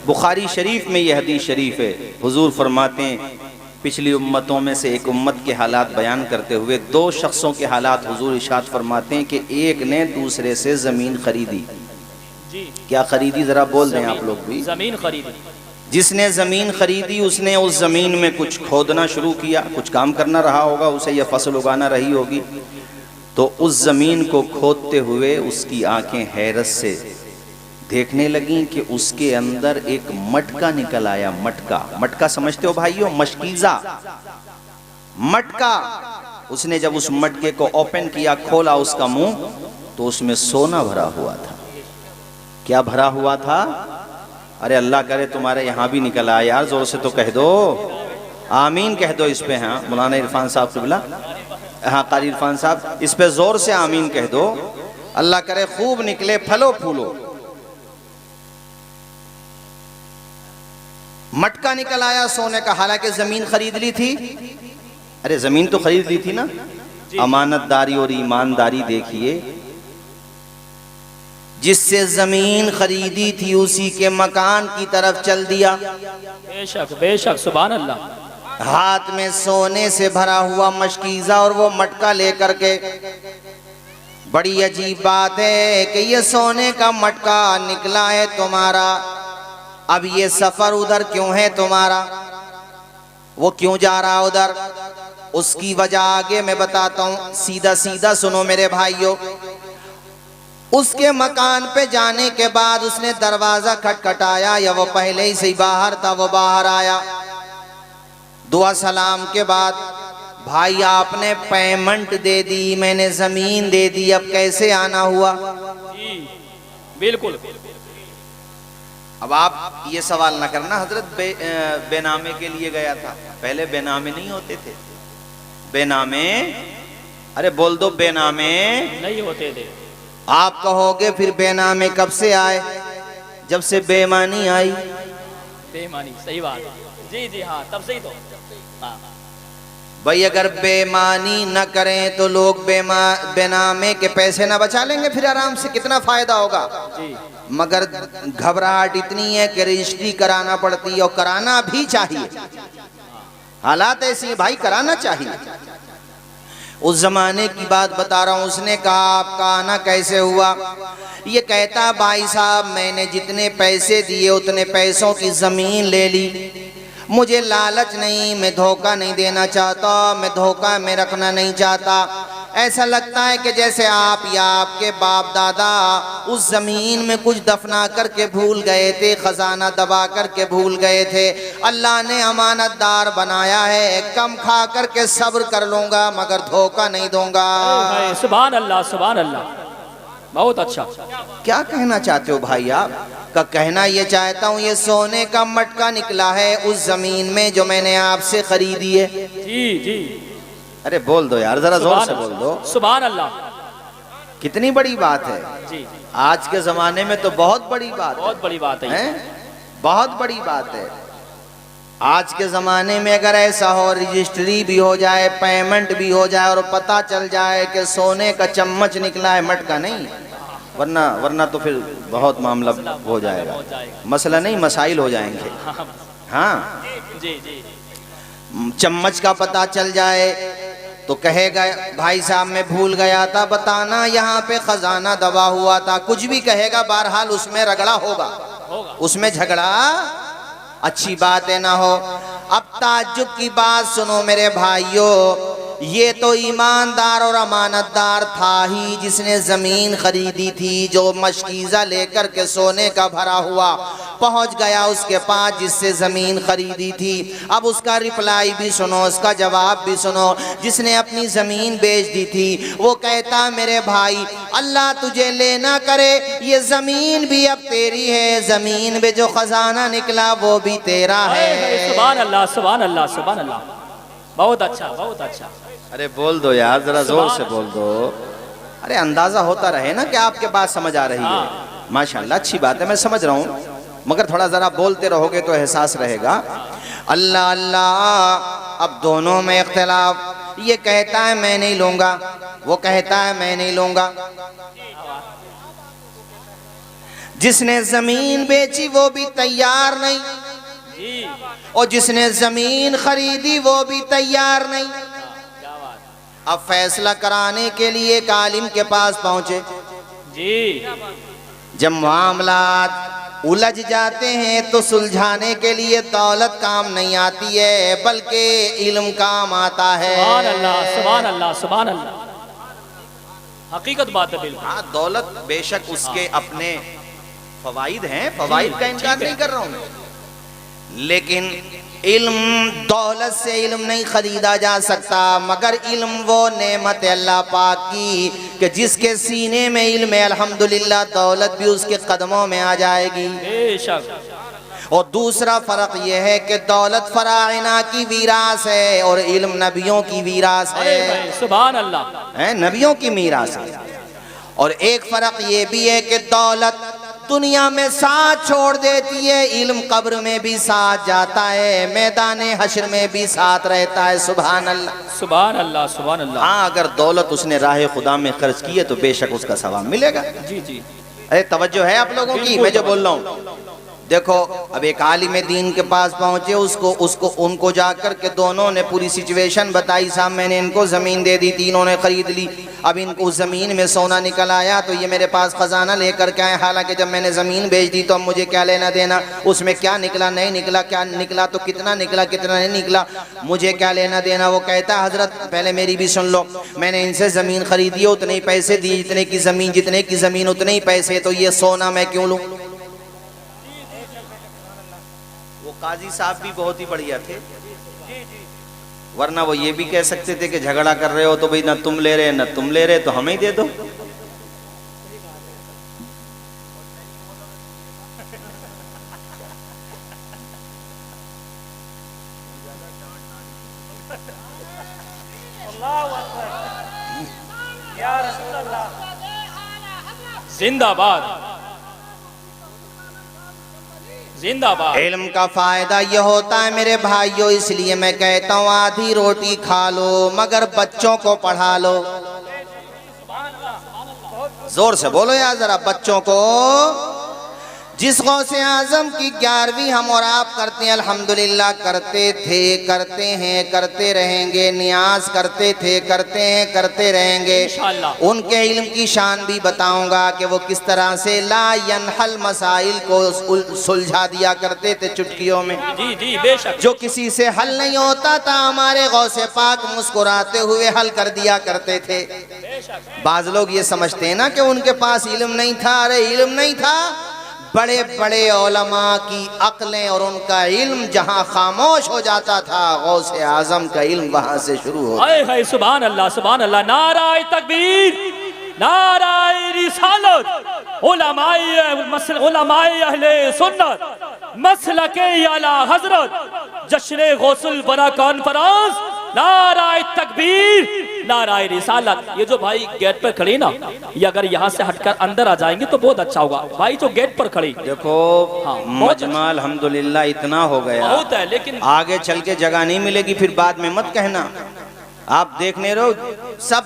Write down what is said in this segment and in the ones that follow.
बुखारी शरीफ में यह हदीस शरीफ है, हुजूर फरमाते हैं पिछली उम्मतों में से एक उम्मत के हालात बयान करते हुए दो शख्सों के हालात हुजूर इरशाद फरमाते हैं कि एक ने दूसरे से ज़मीन खरीदी। जी क्या खरीदी, ज़रा बोल दें आप लोग भी। ज़मीन खरीदी। जिसने ज़मीन खरीदी उसने उस ज़मीन में कुछ खोदना शुरू किया, कुछ काम करना रहा होगा, उसे यह फसल उगाना रही होगी। तो उस ज़मीन को खोदते हुए उसकी आंखें हैरत से देखने लगी कि उसके अंदर एक मटका निकल आया। मटका, मटका समझते हो भाइयों, मशकीज़ा, मटका। उसने जब उस मटके को ओपन किया, खोला उसका मुंह, तो उसमें सोना भरा हुआ था। क्या भरा हुआ था? अरे अल्लाह करे तुम्हारे यहाँ भी निकल आया यार, जोर से तो कह दो, आमीन कह दो इस पे। हाँ मौलाना इरफान साहब क़िबला, हाँ कारी इरफान साहब, इस पे जोर से आमीन कह दो। अल्लाह करे खूब निकले, फलो फूलो। मटका निकल आया सोने का, हालांकि जमीन खरीद ली थी। अरे जमीन तो खरीद ली थी ना। अमानतदारी और ईमानदारी देखिए, जिससे जमीन खरीदी थी उसी के मकान की तरफ चल दिया। बेशक बेशक, सुभान अल्लाह। हाथ में सोने से भरा हुआ मशकीज़ा और वो मटका लेकर के। बड़ी अजीब बात है कि ये सोने का मटका निकला है तुम्हारा, अब ये सफर उधर क्यों है तुम्हारा, वो क्यों जा रहा उधर, उसकी वजह आगे मैं बताता हूं। सीधा सीधा सुनो मेरे भाइयों। उसके मकान पे जाने के बाद उसने दरवाजा खटखटाया, या वो पहले ही से बाहर था, वो बाहर आया। दुआ सलाम के बाद, भाई आपने पेमेंट दे दी, मैंने जमीन दे दी, अब कैसे आना हुआ? जी बिल्कुल। अब आप ये सवाल ना करना हजरत बेनामे के लिए गया था। पहले बेनामे नहीं होते थे, बेनामे, अरे बोल दो, बेनामे नहीं होते थे। आप कहोगे फिर बेनामे कब से आए? जब से बेईमानी आई। बेईमानी, सही बात। जी जी हाँ, तब से ही तो। हाँ भाई अगर बेईमानी न करें तो लोग बेनामे के पैसे ना बचा लेंगे, फिर आराम से कितना फायदा होगा। जी। मगर घबराहट इतनी है कि रजिस्ट्री कराना पड़ती है, और कराना भी चाहिए। हालात ऐसी है भाई, कराना चाहिए। उस जमाने की बात बता रहा हूँ। उसने कहा आपका आना कैसे हुआ? ये कहता भाई साहब मैंने जितने पैसे दिए उतने पैसों की जमीन ले ली। मुझे लालच नहीं, मैं धोखा नहीं देना चाहता, मैं धोखा में रखना नहीं चाहता। ऐसा लगता है कि जैसे आप या आपके बाप दादा उस जमीन में कुछ दफना करके भूल गए थे, खजाना दबा करके भूल गए थे। अल्लाह ने अमानतदार बनाया है, कम खा करके सब्र कर लूंगा मगर धोखा नहीं दूंगा। सुभान अल्लाह, सुभान अल्लाह, बहुत अच्छा। क्या कहना चाहते हो भाई आप? का कहना ये चाहता हूँ, ये सोने का मटका निकला है उस जमीन में जो मैंने आपसे खरीदी है। जी जी। अरे बोल दो यार, जरा जोर से बोल दो। सुभान अल्लाह, कितनी बड़ी बात है। जी। आज के जमाने में तो बहुत बड़ी बात, बहुत बड़ी बात है, बहुत बड़ी बात है। आज के ज़माने में अगर ऐसा हो, रजिस्ट्री भी हो जाए, पेमेंट भी हो जाए, और पता चल जाए कि सोने का चम्मच निकला है, मटका नहीं, वरना तो फिर बहुत मामला हो जाएगा। मसला नहीं, मसाइल हो जाएंगे। हाँ जी जी। चम्मच का पता चल जाए तो कहेगा भाई साहब मैं भूल गया था बताना, यहाँ पे खजाना दबा हुआ था, कुछ भी कहेगा, बहरहाल उसमें रगड़ा होगा, उसमें झगड़ा अच्छी बात है ना हो। अब ताज्जुब की बात सुनो मेरे भाइयों, ये तो ईमानदार और अमानतदार था ही जिसने जमीन खरीदी थी, जो मशकीज़ा लेकर के सोने का भरा हुआ पहुंच गया उसके पास जिससे जमीन खरीदी थी। अब उसका रिप्लाई भी सुनो, उसका जवाब भी सुनो। जिसने अपनी जमीन बेच दी थी वो कहता मेरे भाई अल्लाह तुझे लेना करे, ये जमीन भी अब तेरी है, जमीन में जो खजाना निकला वो भी तेरा है। सुभान अल्लाह, सुभान अल्लाह, सुभान अल्लाह, बहुत अच्छा, बहुत अच्छा। अरे बोल दो यार, जरा जोर से बोल दो। अरे अंदाजा होता रहे ना कि आपके बात समझ आ रही है। माशाल्लाह, अच्छी बात है, मैं समझ रहा हूँ, मगर थोड़ा जरा बोलते रहोगे तो एहसास रहेगा। अल्लाह अल्लाह। अब दोनों में इख्तिलाफ, ये कहता है मैं नहीं लूंगा, वो कहता है मैं नहीं लूंगा। जिसने जमीन बेची वो भी तैयार नहीं, जी और जिसने जमीन खरीदी वो भी तैयार नहीं। क्या बात। अब फैसला कराने के लिए एक आलिम के पास पहुंचे। जी जब मामलात उलझ जाते हैं तो सुलझाने के लिए दौलत काम नहीं आती है, बल्कि इल्म काम आता है। सुभान अल्लाह, सुभान अल्लाह, सुभान अल्लाह। हकीकत बात है बिल्कुल। हाँ, दौलत बेशक उसके अपने फवाइद हैं, फवाइद का इनकार नहीं कर रहा हूं मैं, लेकिन इल्म, दौलत से इल्म नहीं खरीदा जा सकता, मगर इल्म वो नेमत है अल्लाह पाक की कि जिसके सीने में इल्म है अल्हम्दुलिल्लाह दौलत भी उसके कदमों में आ जाएगी। बेशक। और दूसरा फर्क यह है कि दौलत फराइना की वीरास है और इल्म नबियों की वीरास अरे है, भाई सुभान अल्लाह। है नबियों की मीरास है। और एक फर्क ये भी है कि दौलत दुनिया में साथ छोड़ देती है, इल्म कब्र में भी साथ जाता है, मैदान हश्र में भी साथ रहता है। सुभान अल्लाह, सुभान अल्लाह, सुभान अल्लाह। हाँ, अगर दौलत उसने राह खुदा में खर्च की है तो बेशक उसका सवाब मिलेगा। जी जी। अरे तवज्जो है आप लोगों की, मैं जो बोल रहा हूँ। देखो, अब एक आलिम दीन के पास पहुंचे, उसको उनको जाकर के दोनों ने पूरी सिचुएशन बताई। साहब मैंने इनको ज़मीन दे दी थी, इन्होंने ख़रीद ली, अब इनको उस ज़मीन में सोना निकल आया तो ये मेरे पास ख़जाना लेकर के आए। हालांकि जब मैंने ज़मीन बेच दी तो अब मुझे क्या लेना देना, उसमें क्या निकला नहीं निकला, क्या निकला तो कितना निकला, कितना नहीं निकला, मुझे क्या लेना देना। वो कहता है हज़रत पहले मेरी भी सुन लो, मैंने इनसे ज़मीन ख़रीदी है, उतने ही पैसे दिए, जितने की ज़मीन उतने ही पैसे, तो ये सोना मैं क्यों लूँ। वो काजी साहब भी बहुत ही बढ़िया थे, वरना वो ये भी कह सकते थे कि झगड़ा कर रहे हो तो भाई ना तुम ले रहे, ना तुम ले रहे, तो हमें ही दे दो। जिंदाबाद, जिंदाबाद। इल्म का फायदा यह होता है मेरे भाइयों, इसलिए मैं कहता हूँ आधी रोटी खा लो मगर बच्चों को पढ़ा लो। जोर से बोलो यार जरा, बच्चों को। जिस गौसे आजम की 11वीं हम और आप करते हैं, अल्हम्दुलिल्लाह करते थे, करते हैं, करते रहेंगे, नियाज करते थे, करते हैं, करते रहेंगे। उनके इल्म की शान भी बताऊंगा कि वो किस तरह से ला यनहल मसाइल को सुलझा दिया करते थे चुटकियों में। जी जी बेशक। जो किसी से हल नहीं होता था, हमारे गौसे पाक मुस्कुराते हुए हल कर दिया करते थे। बाज लोग ये समझते हैं ना कि उनके पास इल्म नहीं था, अरे इल्म नहीं था, बड़े बड़े उलमा की अक्लें और उनका इल्म जहां खामोश हो जाता था, गौसे आजम का इल्म वहां से शुरू हो। हाय सुभान अल्लाह, सुभान अल्लाह। नाराए तकबीर, नाराए रिसालत, उलमाए अहले सुन्नत, मसलके आला हजरत, जश्न गौसुल बरा कॉन्फ्रेंस, नाराए तकबीर, नाराए रिसालत। ये जो भाई गेट पर खड़े ना, ये अगर यहाँ से हटकर अंदर आ जाएंगे तो बहुत अच्छा होगा। भाई जो गेट पर खड़े, देखो हाँ, मजमा अल्हम्दुलिल्लाह इतना हो गया, बहुत है, लेकिन आगे चल के जगह नहीं मिलेगी, फिर बाद में मत कहना। आप देखने रहो, सब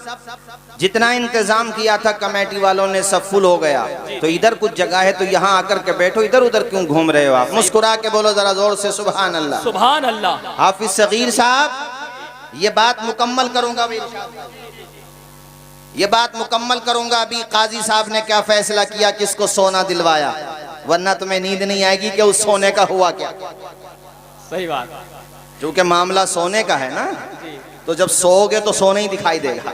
जितना इंतजाम किया था कमेटी वालों ने सब फुल हो गया, तो इधर कुछ जगह है तो यहाँ आकर के बैठो, इधर उधर क्यों घूम रहे हो आप। मुस्कुरा के बोलो जरा जोर से सुभान अल्लाह, सुभान अल्लाह। हाफिज सगीर साहब, ये बात मुकम्मल करूंगा अभी, ये बात मुकम्मल करूंगा अभी। काजी साहब ने क्या फैसला किया, किसको सोना दिलवाया, वरना तुम्हें नींद नहीं आएगी कि उस सोने का हुआ क्या। सही बात, क्योंकि मामला सोने का है ना, तो जब सोओगे तो सोने ही दिखाई देगा,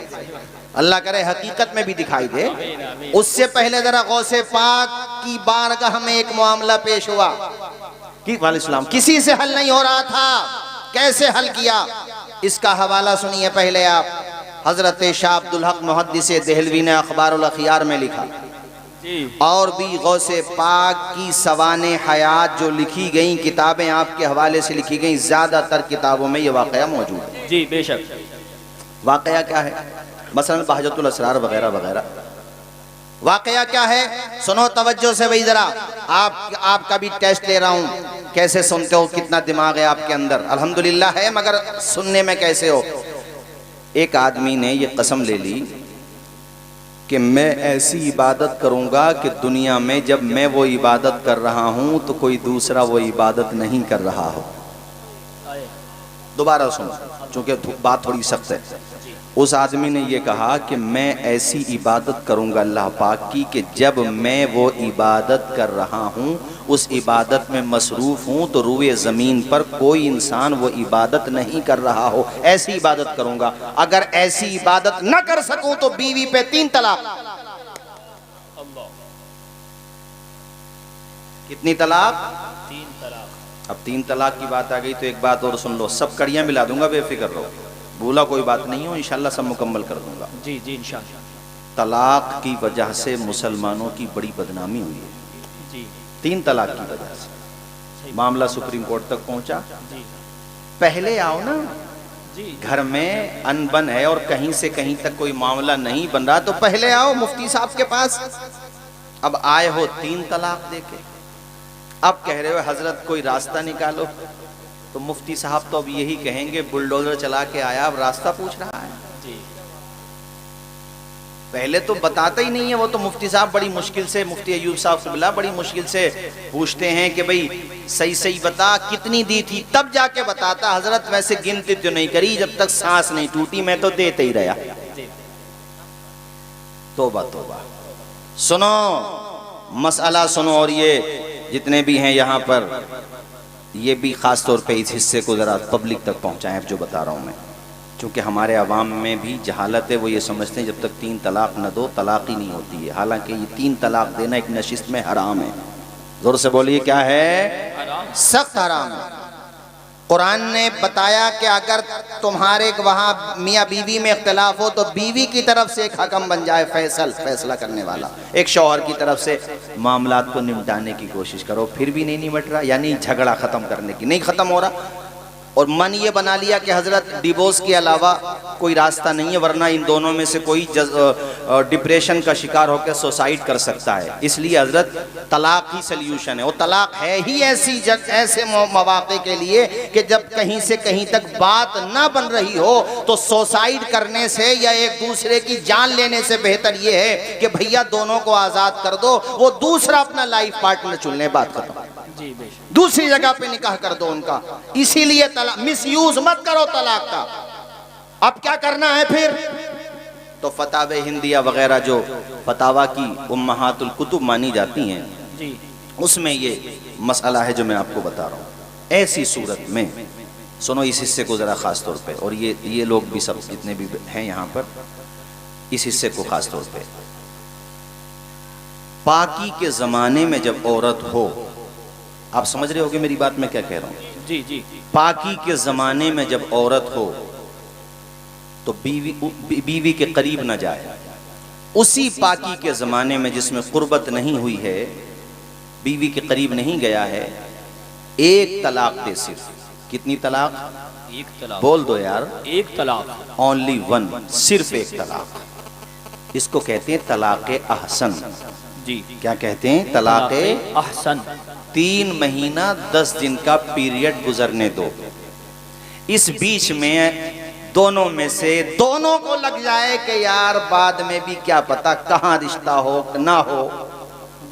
अल्लाह करे हकीकत में भी दिखाई दे। उससे पहले जरा गौसे पाक की बारगाह में एक मामला पेश हुआ कि वालेकुम, किसी से हल नहीं हो रहा था, कैसे हल किया, इसका हवाला सुनिए पहले आप। हजरत शाह अब्दुल हक मुहद्दिस देहलवी ने अखबारुल अखियार में लिखा, और भी गौसे पाक की सवाने हयात जो लिखी गई किताबें आपके हवाले से लिखी गई, ज्यादातर किताबों में ये वाकया मौजूद है। जी बेशक। वाकया क्या है, मसलन बहजतुल असरार वगैरह वगैरह। वाकया क्या है, सुनो तवज्जो से भाई जरा, आपका भी टेस्ट ले रहा हूँ, कैसे सुनते हो, कितना दिमाग है आपके अंदर। अल्हम्दुलिल्लाह है, मगर सुनने में कैसे हो। एक आदमी ने ये कसम ले ली कि मैं ऐसी इबादत करूंगा कि दुनिया में जब मैं वो इबादत कर रहा हूं तो कोई दूसरा वो इबादत नहीं कर रहा हो। दोबारा सुनो, चूंकि बात थोड़ी सख्त है। उस आदमी ने ये कहा कि मैं ऐसी इबादत करूंगा अल्लाह पाक की कि जब मैं वो इबादत कर रहा हूं, उस इबादत में मसरूफ़ हूं, तो रुए ज़मीन पर कोई इंसान वो इबादत नहीं कर रहा हो, ऐसी इबादत करूंगा। अगर ऐसी इबादत न कर सकूं तो बीवी पे 3 तलाक। कितनी तलाक? 3 तलाक। अब 3 तलाक की बात आ गई तो एक बात और सुन लो, सब कड़ियां मिला दूंगा, बेफिक्र रहो, भूला कोई बात नहीं हो, इंशाल्लाह सब मुकम्मल कर दूंगा। जी जी इंशाल्लाह। तलाक की वजह से मुसलमानों की बड़ी बदनामी हुई है जी। 3 तलाक की वजह से मामला सुप्रीम कोर्ट तक पहुंचा। जी पहले आओ ना, जी घर में अनबन है और कहीं से कहीं तक कोई मामला नहीं बन रहा तो पहले आओ मुफ्ती साहब के पास। अब आए हो 3 तलाक देके, अब कह रहे हो हजरत कोई रास्ता निकालो, तो मुफ्ती साहब तो अब यही कहेंगे बुलडोजर चला के आया, अब रास्ता पूछ रहा है। जी पहले तो बताता ही नहीं है वो, तो मुफ्ती साहब बड़ी मुश्किल से, मुफ्ती अयूब साहब से मिला, बड़ी मुश्किल से पूछते हैं कि भाई सही सही बता कितनी दी थी, तब जाके बताता हजरत वैसे गिनती तो नहीं करी, जब तक सांस नहीं टूटी मैं तो देते ही रहा। तौबा तौबा। सुनो मसला सुनो, और ये जितने भी हैं यहाँ पर, ये भी ख़ास तौर पे इस हिस्से को ज़रा पब्लिक तक पहुँचाएं जो बता रहा हूँ मैं, क्योंकि हमारे अवाम में भी जहालत है। वो ये समझते हैं जब तक 3 तलाक न दो तलाक ही नहीं होती है, हालांकि ये 3 तलाक देना एक नशिस्त में हराम है। जोर से बोलिए क्या है? सख्त हराम है। कुरान ने बताया कि अगर तुम्हारे वहाँ मियाँ बीवी में इख्तिलाफ हो तो बीवी की तरफ से एक हकम बन जाए, फैसला करने वाला, एक शौहर की तरफ से मामलात को निपटाने की कोशिश करो, फिर भी नहीं निपट रहा, यानी झगड़ा ख़त्म करने की नहीं ख़त्म हो रहा, और मन ये बना लिया कि हजरत डिवोर्स के अलावा कोई रास्ता नहीं है, वरना इन दोनों में से कोई डिप्रेशन का शिकार होकर सुसाइड कर सकता है, इसलिए हजरत तलाक ही सल्यूशन है। और तलाक है ही ऐसे मौके के लिए कि जब कहीं से कहीं तक बात ना बन रही हो तो सुसाइड करने से या एक दूसरे की जान लेने से बेहतर ये है कि भैया दोनों को आज़ाद कर दो, वो दूसरा अपना लाइफ पार्टनर चुन ले, बात खत्म, जी बेशक, दूसरी जगह पे निकाह कर दो उनका। इसीलिए तलाक मिसयूज मत करो तलाक का। अब क्या करना है फिर? तो फतावे हिंदिया वगैरह जो फतावा की उम्महातुल कुतुब मानी जाती हैं जी, उसमें ये मसला है जो मैं आपको बता रहा हूँ। ऐसी सूरत में सुनो इस हिस्से को ज़रा ख़ास तौर पे, और ये लोग भी सब जितने भी हैं यहाँ पर, इस हिस्से को ख़ास तौर पे, पाकी के ज़माने में जब औरत हो, आप समझ रहे होगे मेरी बात मैं क्या कह रहा हूँ? जी जी, पाकी के ज़माने में जब औरत हो तो बीवी के करीब न जाए। उसी पाकी के ज़माने में जिसमें कुर्बत नहीं हुई है, बीवी के करीब नहीं गया है, 1 तलाक दे सिर्फ। कितनी तलाक? 1 तलाक। बोल दो यार। 1 तलाक। ओनली 1, सिर्फ 1 तलाक। इसको कहते हैं तलाक़े अहसन। जी, क्या कहते हैं? तलाक़े अहसन। 3 महीना 10 दिन का पीरियड गुजरने दो, इस बीच में दोनों में से दोनों को लग जाए कि यार बाद में भी क्या पता कहाँ रिश्ता हो ना हो,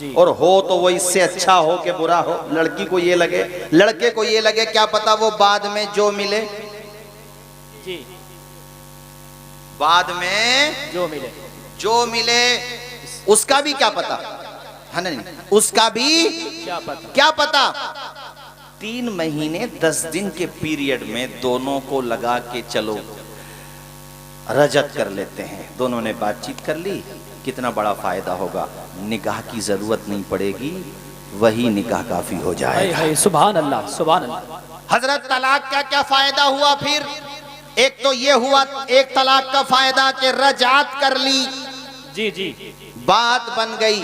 जी, और हो तो वो इससे अच्छा हो कि बुरा हो। लड़की को ये लगे, लड़के को ये लगे, क्या पता वो बाद में जो मिले, जी, बाद में जो मिले उसका भी क्या पता है, नहीं उसका भी क्या पता। 3 महीने 10 दिन के पीरियड में दोनों को लगा के चलो रजत कर लेते हैं, दोनों ने बातचीत कर ली, कितना बड़ा फायदा होगा, निकाह की जरूरत नहीं पड़ेगी, वही निकाह काफी हो जाएगा। सुभान अल्लाह, सुभान अल्लाह। हजरत तलाक का क्या फायदा हुआ फिर? एक तो ये हुआ 1 तलाक का फायदा कि रजात कर ली, जी जी, बात बन गई।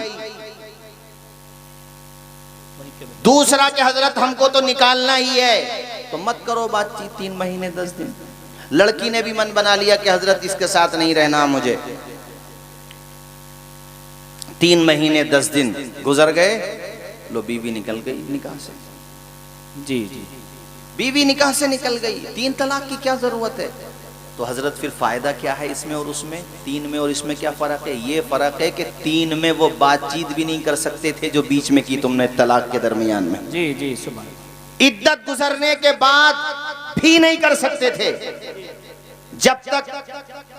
दूसरा कि हजरत हमको तो निकालना ही है, तो मत करो बातचीत 3 महीने 10 दिन। लड़की ने भी मन बना लिया कि हजरत इसके साथ नहीं रहना मुझे। 3 महीने 10 दिन गुजर गए, लो बीवी निकल गई निकाह से। जी जी, बीवी निकाह से निकल गई, 3 तलाक की क्या जरूरत है? तो हजरत फिर फायदा क्या है इसमें और उसमें, 3 में और इसमें क्या फ़र्क है? ये फ़र्क है कि 3 में वो बातचीत भी नहीं कर सकते थे जो बीच में की तुमने तलाक के दरमियान में। जी जी सुभान। इद्दत गुजरने के बाद भी नहीं कर सकते थे, जब तक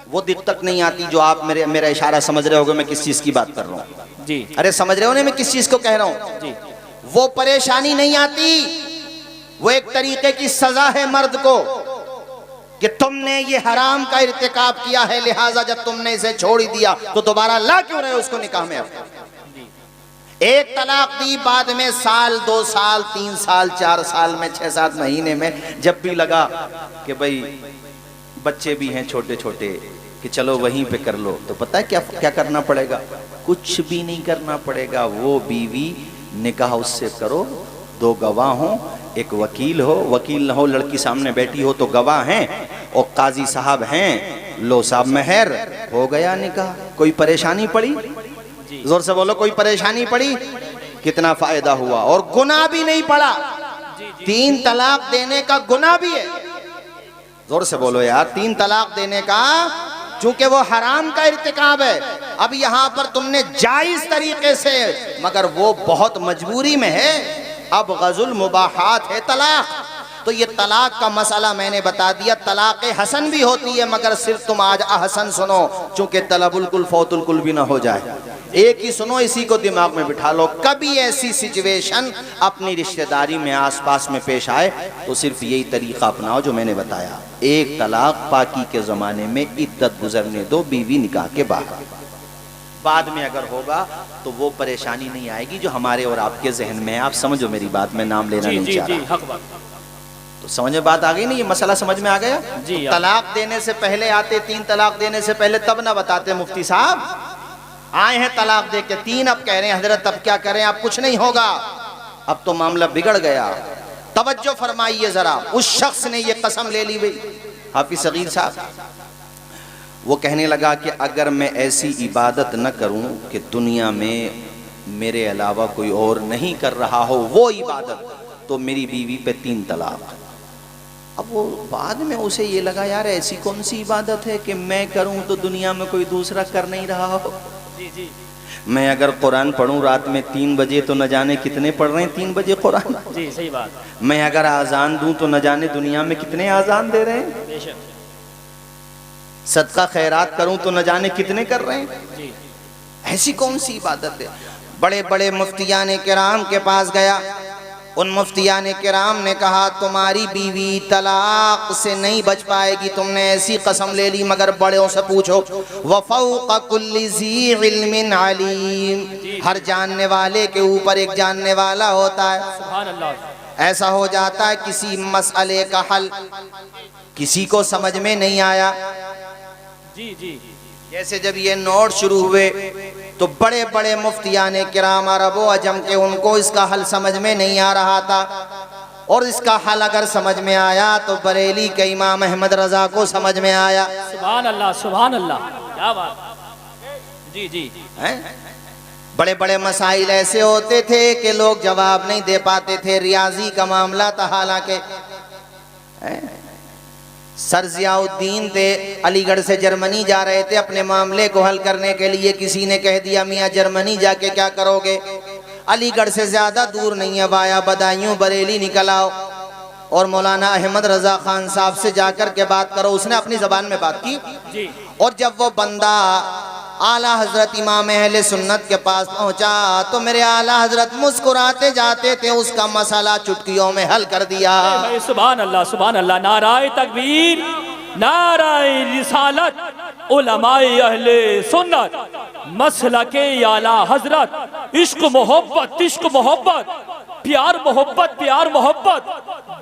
वो दिक्कत नहीं आती जो आप मेरा इशारा समझ रहे होगे मैं किस चीज की बात कर रहा हूँ। जी अरे समझ रहे हो ना मैं किस चीज को कह रहा हूँ? जी वो परेशानी नहीं आती, वो एक तरीके की सजा है मर्द को कि तुमने ये हराम का इर्तिकाब किया है, लिहाजा जब तुमने इसे छोड़ ही दिया तो दोबारा ला क्यों रहे उसको निकाह में? एक तलाक दी, बाद में साल 2 साल 3 साल 4 साल में 6-7 महीने में जब भी लगा कि भाई बच्चे भी हैं छोटे छोटे कि चलो वहीं पे कर लो, तो पता है क्या क्या करना पड़ेगा? कुछ भी नहीं करना पड़ेगा। वो बीवी निकाह उससे करो, 2 गवाह हो, एक वकील हो, वकील न हो लड़की सामने बैठी हो तो गवाह हैं और काजी साहब हैं, लो साहब मेहर हो गया निकाह। कोई परेशानी पड़ी? जोर से बोलो, कोई परेशानी पड़ी? कितना फायदा हुआ और गुनाह भी नहीं पड़ा। 3 तलाक देने का गुनाह भी है, जोर से बोलो यार, 3 तलाक देने का, चूंकि वो हराम का इर्तिकाब है। अब यहाँ पर तुमने जायज तरीके से, मगर वो बहुत मजबूरी में है, अब गजुल मुबाहात है तलाक। तो ये तलाक का मसला मैंने बता दिया। तलाक हसन भी होती है, मगर सिर्फ तुम आज अहसन सुनो, चूंकि तलबुल कुल फौतुल कुल भी ना हो जाए। एक ही सुनो, इसी को दिमाग में बिठा लो। कभी ऐसी सिचुएशन अपनी रिश्तेदारी में आसपास में पेश आए तो सिर्फ यही तरीका अपनाओ जो मैंने बताया। 1 तलाक पाकी के ज़माने में इद्दत गुजरने दो बीवी निकाह के बाद में अगर होगा तो वो परेशानी नहीं आएगी जो हमारे और आपके जहन में है। आप समझो मेरी बात, मैं नाम लेना नहीं चाह रहा। तो समझ में बात आ गई ना? ये मसला समझ में आ गया? जी, तो तलाक देने से पहले आते, 3 तलाक देने से पहले तब ना बताते मुफ्ती साहब। आए हैं तलाक दे के 3, अब कह रहे हैं हजरत अब क्या करें, अब कुछ नहीं होगा, अब तो मामला बिगड़ गया। तवज्जो फरमाइए जरा, उस शख्स ने ये कसम ले ली भाई, हाफिज सगीर साहब, वो कहने लगा कि अगर मैं ऐसी इबादत न करूं कि दुनिया में मेरे अलावा कोई और नहीं कर रहा हो वो इबादत, तो मेरी बीवी पे 3 तलाक। अब वो बाद में उसे ये लगा यार ऐसी कौन सी इबादत है कि मैं करूं तो दुनिया में कोई दूसरा कर नहीं रहा हो। जी मैं अगर कुरान पढ़ूं रात में 3 बजे तो न जाने कितने पढ़ रहे हैं 3 बजे कुरान। जी सही बात। मैं अगर आजान दूं तो न जाने दुनिया में कितने आजान दे रहे हैं। बेशक। सदका खैरात करूं तो न जाने कितने कर रहे हैं। जी। ऐसी कौन सी इबादत है? बड़े बड़े मुफ्तियान किराम के पास गया, उन मुफ्तियान किराम ने कहा तुम्हारी बीवी तलाक से नहीं बच पाएगी, तुमने ऐसी कसम ले ली, मगर बड़ों से पूछो, वफ़ौक़ कुल्लि ज़ी इल्मिन अलीम, हर जानने वाले के ऊपर एक जानने वाला होता है। सुभान अल्लाह। ऐसा हो जाता है किसी मसले का हल किसी को समझ में नहीं आया। जी जी। जैसे जब ये नोट शुरू हुए तो बड़े बड़े मुफ्तियान किराम अरब व अजम के, उनको इसका हल समझ में नहीं आ रहा था, और इसका हल अगर समझ में आया तो बरेली के इमाम अहमद रजा को समझ में आया। सुभान अल्लाह सुभान अल्लाह, क्या बात। जी जी। हैं? बड़े बड़े मसाइल ऐसे होते थे कि लोग जवाब नहीं दे पाते थे। रियाजी का मामला था, हालांकि सर ज़ियाउद्दीन थे, अलीगढ़ से जर्मनी जा रहे थे अपने मामले को हल करने के लिए। किसी ने कह दिया मियाँ जर्मनी जाके क्या करोगे, अलीगढ़ से ज़्यादा दूर नहीं है, वाया बदायूं बरेली निकल आओ और मौलाना अहमद रजा खान साहब से जाकर के बात करो। उसने अपनी ज़बान में बात की जी। और जब वो बंदा आला हजरत इमाम अहले सुन्नत के पास पहुंचा तो मेरे आला हजरत मुस्कुराते जाते थे, उसका मसला चुटकियों में हल कर दिया। सुभान अल्लाह सुभान अल्लाह। नाराए तकबीर, नाराए रिसालत, उलमाए अहले सुन्नत, मसलके आला हजरत, इश्क मोहब्बत, इश्क मोहब्बत, प्यार मोहब्बत, प्यार मोहब्बत,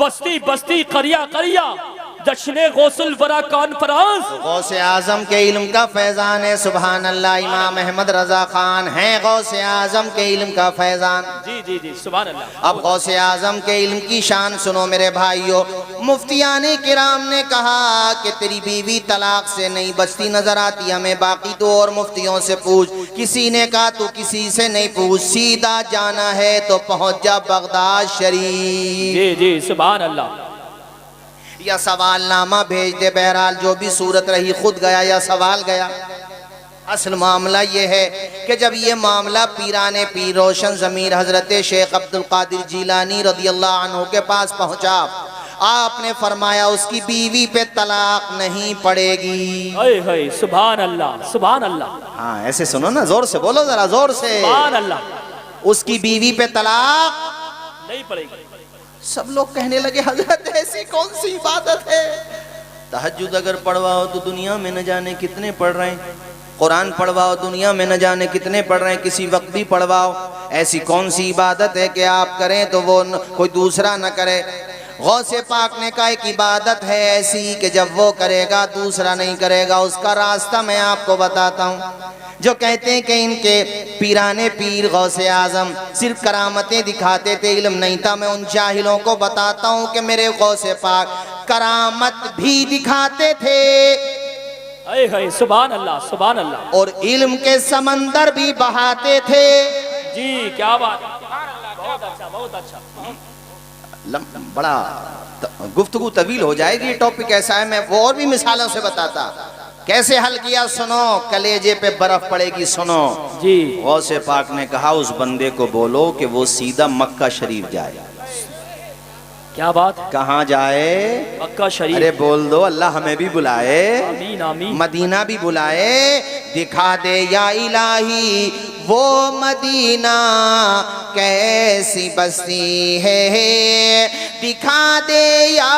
बस्ती बस्ती, करिया करिया, जश्ने गौसुल वरा कॉन्फ्रेंस। गौसे आजम के इल्म का फैजान है, सुभान अल्लाह। इमाम अहमद रजा खान हैं गौसे आजम के इल्म का फैजान। जी जी जी सुभान अल्लाह। अब गौसे आजम के इल्म की शान सुनो मेरे भाइयों। मुफ्तियाने किराम ने कहा कि तेरी बीवी तलाक से नहीं बचती नजर आती हमें, बाकी तो और मुफ्तियों से पूछ। किसी ने कहा तू किसी से नहीं पूछ, सीधा जाना है तो पहुंच जा बगदाद शरीफ। जी जी सुभान अल्लाह। या सवालनामा भेज दे, बहरहाल जो भी सूरत रही, खुद गया या सवाल गया। असल मामला ये है कि जब ये मामला पीराने पीर रोशन ज़मीर हज़रत शेख अब्दुल कादिर जीलानी रज़ियल्लाहु अन्हु के पास पहुँचा, आपने फरमाया उसकी बीवी पे तलाक नहीं पड़ेगी। हाय हाय, सुभान अल्लाह, सुभान अल्लाह। हाँ ऐसे सुनो ना, जोर से बोलो, जरा जोर से। सुभान अल्लाह। उसकी बीवी पे तलाक नहीं पड़ेगी। सब लोग कहने लगे हजरत ऐसी कौन सी इबादत है? तहज्जुद अगर पढ़वाओ तो दुनिया में न जाने कितने पढ़ रहे हैं, कुरान पढ़वाओ दुनिया में न जाने कितने पढ़ रहे हैं, किसी वक्त भी पढ़वाओ। ऐसी कौन सी इबादत है कि आप करें तो वो कोई दूसरा न करे? गौसे पाक ने कहा एक इबादत है ऐसी कि जब वो करेगा दूसरा नहीं करेगा। उसका रास्ता मैं आपको बताता हूँ। जो कहते हैं कि इनके पीराने पीर गौसे आजम सिर्फ करामतें दिखाते थे, इल्म नहीं था, मैं उन जाहिलों को बताता हूँ कि मेरे गौसे पाक करामत भी दिखाते थे। हाय हाय, सुभान अल्लाह, सुभान अल्लाह। और इल्म के समंदर भी बहाते थे। जी क्या बात, बहुत अच्छा, बहुत अच्छा। बड़ा गुफ्तगू तवील हो जाएगी, टॉपिक ऐसा है, मैं वो और भी मिसालों से बताता। कैसे हल किया सुनो, कलेजे पे बर्फ पड़ेगी सुनो। जी गौसे पाक ने कहा उस बंदे को बोलो कि वो सीधा मक्का शरीफ जाए। क्या बात, कहाँ जाए? मक्का शरीफ। अरे बोल दो, अल्लाह हमें भी बुलाए, आमीन आमीन। मदीना भी बुलाए, दिखा दे या इलाही वो मदीना कैसी बस्ती है, दिखा दे या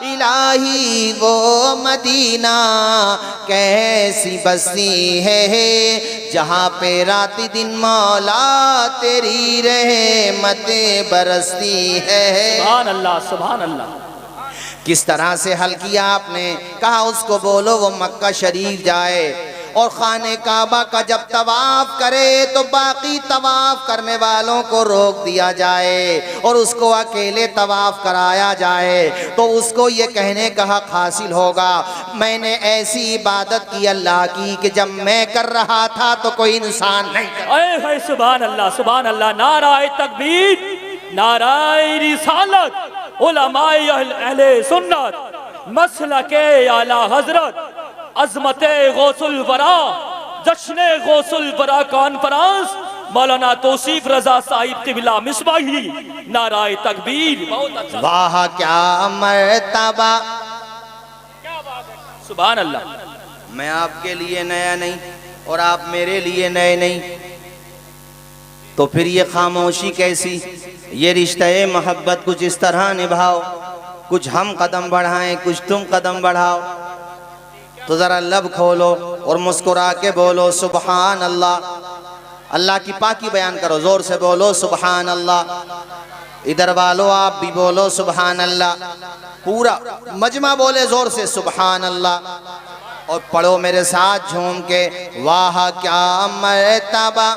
इलाही वो मदीना कैसी बस्ती है, जहाँ पे रात दिन मौला तेरी रहमत बरसती है। सुभान अल्लाह, सुभान अल्लाह। किस तरह से हल किया आपने? कहा उसको बोलो वो मक्का शरीफ जाए और खाने काबा का जब तवाफ करे तो बाकी तवाफ करने वालों को रोक दिया जाए और उसको अकेले तवाफ कराया जाए, तो उसको ये कहने का हक हासिल होगा मैंने ऐसी इबादत की अल्लाह की कि जब मैं कर रहा था तो कोई इंसान नहीं कर। अरे भाई सुभान अल्लाह, सुभान अल्लाह। नाराए तकबीर, नाराए रिसालत, उलमाए अहले सुन्नत, मसलके आला हजरत, अज़मते गौसुल वरा, जश्ने गौसुल वरा कॉन्फ्रेंस, मौलाना तौसीफ रजा साहिब क़िबला मिसबाही। नाराए तकबीर, बहुत अच्छा। वाह क्या मर्तबा, सुभान अल्लाह। मैं आपके लिए नया नहीं और आप मेरे लिए नए नहीं, तो फिर ये खामोशी कैसी? ये रिश्ते मोहब्बत कुछ इस तरह निभाओ, कुछ हम कदम बढ़ाएं, कुछ तुम कदम बढ़ाओ। तो ज़रा लब खोलो और मुस्कुरा के बोलो सुबहान अल्लाह। अल्लाह की पाकी बयान करो, ज़ोर से बोलो सुबहान अल्लाह। इधर वालों आप भी बोलो सुबहान अल्लाह, पूरा मजमा बोले ज़ोर से सुबहान अल्लाह। और पढ़ो मेरे साथ झूम के, वाह क्या मर्तबा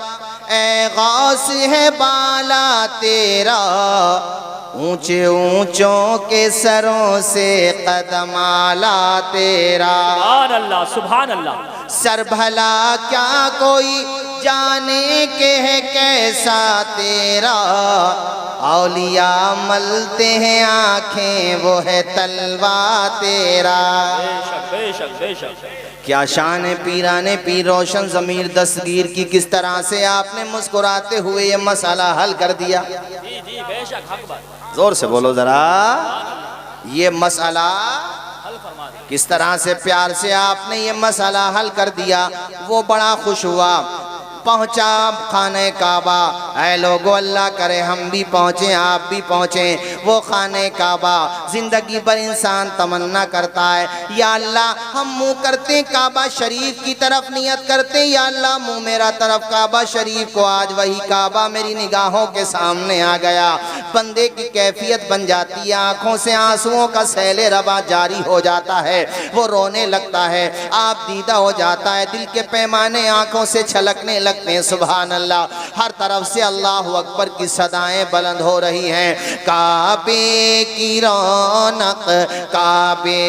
ए गौस है बाला तेरा, ऊंचे ऊंचों के सरों से कदम आला तेरा। सुभान अल्लाह, सुभान अल्लाह। सर भला क्या कोई जाने के है कैसा तेरा, औलिया मलते हैं आंखें वो है तलवा तेरा। बेशक बेशक बेशक। क्या शान है पीराने पीर रोशन ज़मीर दस्तगीर की, किस तरह से आपने मुस्कुराते हुए ये मसला हल कर दिया। जी जी बेशक, हक बात। जोर से बोलो जरा, ये मसला हल फरमा दे। किस तरह से प्यार से आपने ये मसला हल कर दिया। वो बड़ा खुश हुआ, पहुँचा खाने काबा। ऐ लोगो अल्लाह करे हम भी पहुँचे, आप भी पहुँचे वो खाने काबा। ज़िंदगी भर इंसान तमन्ना करता है, या अल्लाह हम मुँह करते काबा शरीफ की तरफ नियत करते, या अल्लाह मुँह मेरा तरफ काबा शरीफ को। आज वही काबा मेरी निगाहों के सामने आ गया। बंदे की कैफियत बन जाती है, आँखों से आंसुओं का सैले रवा जारी हो जाता है, वो रोने लगता है, आप दीदा हो जाता है, दिल के पैमाने आँखों से छलकने लगते हैं। सुभान अल्लाह। हर तरफ से अल्लाह अकबर की सदाएं बुलंद हो रही हैं। काबे की रौनक, काबे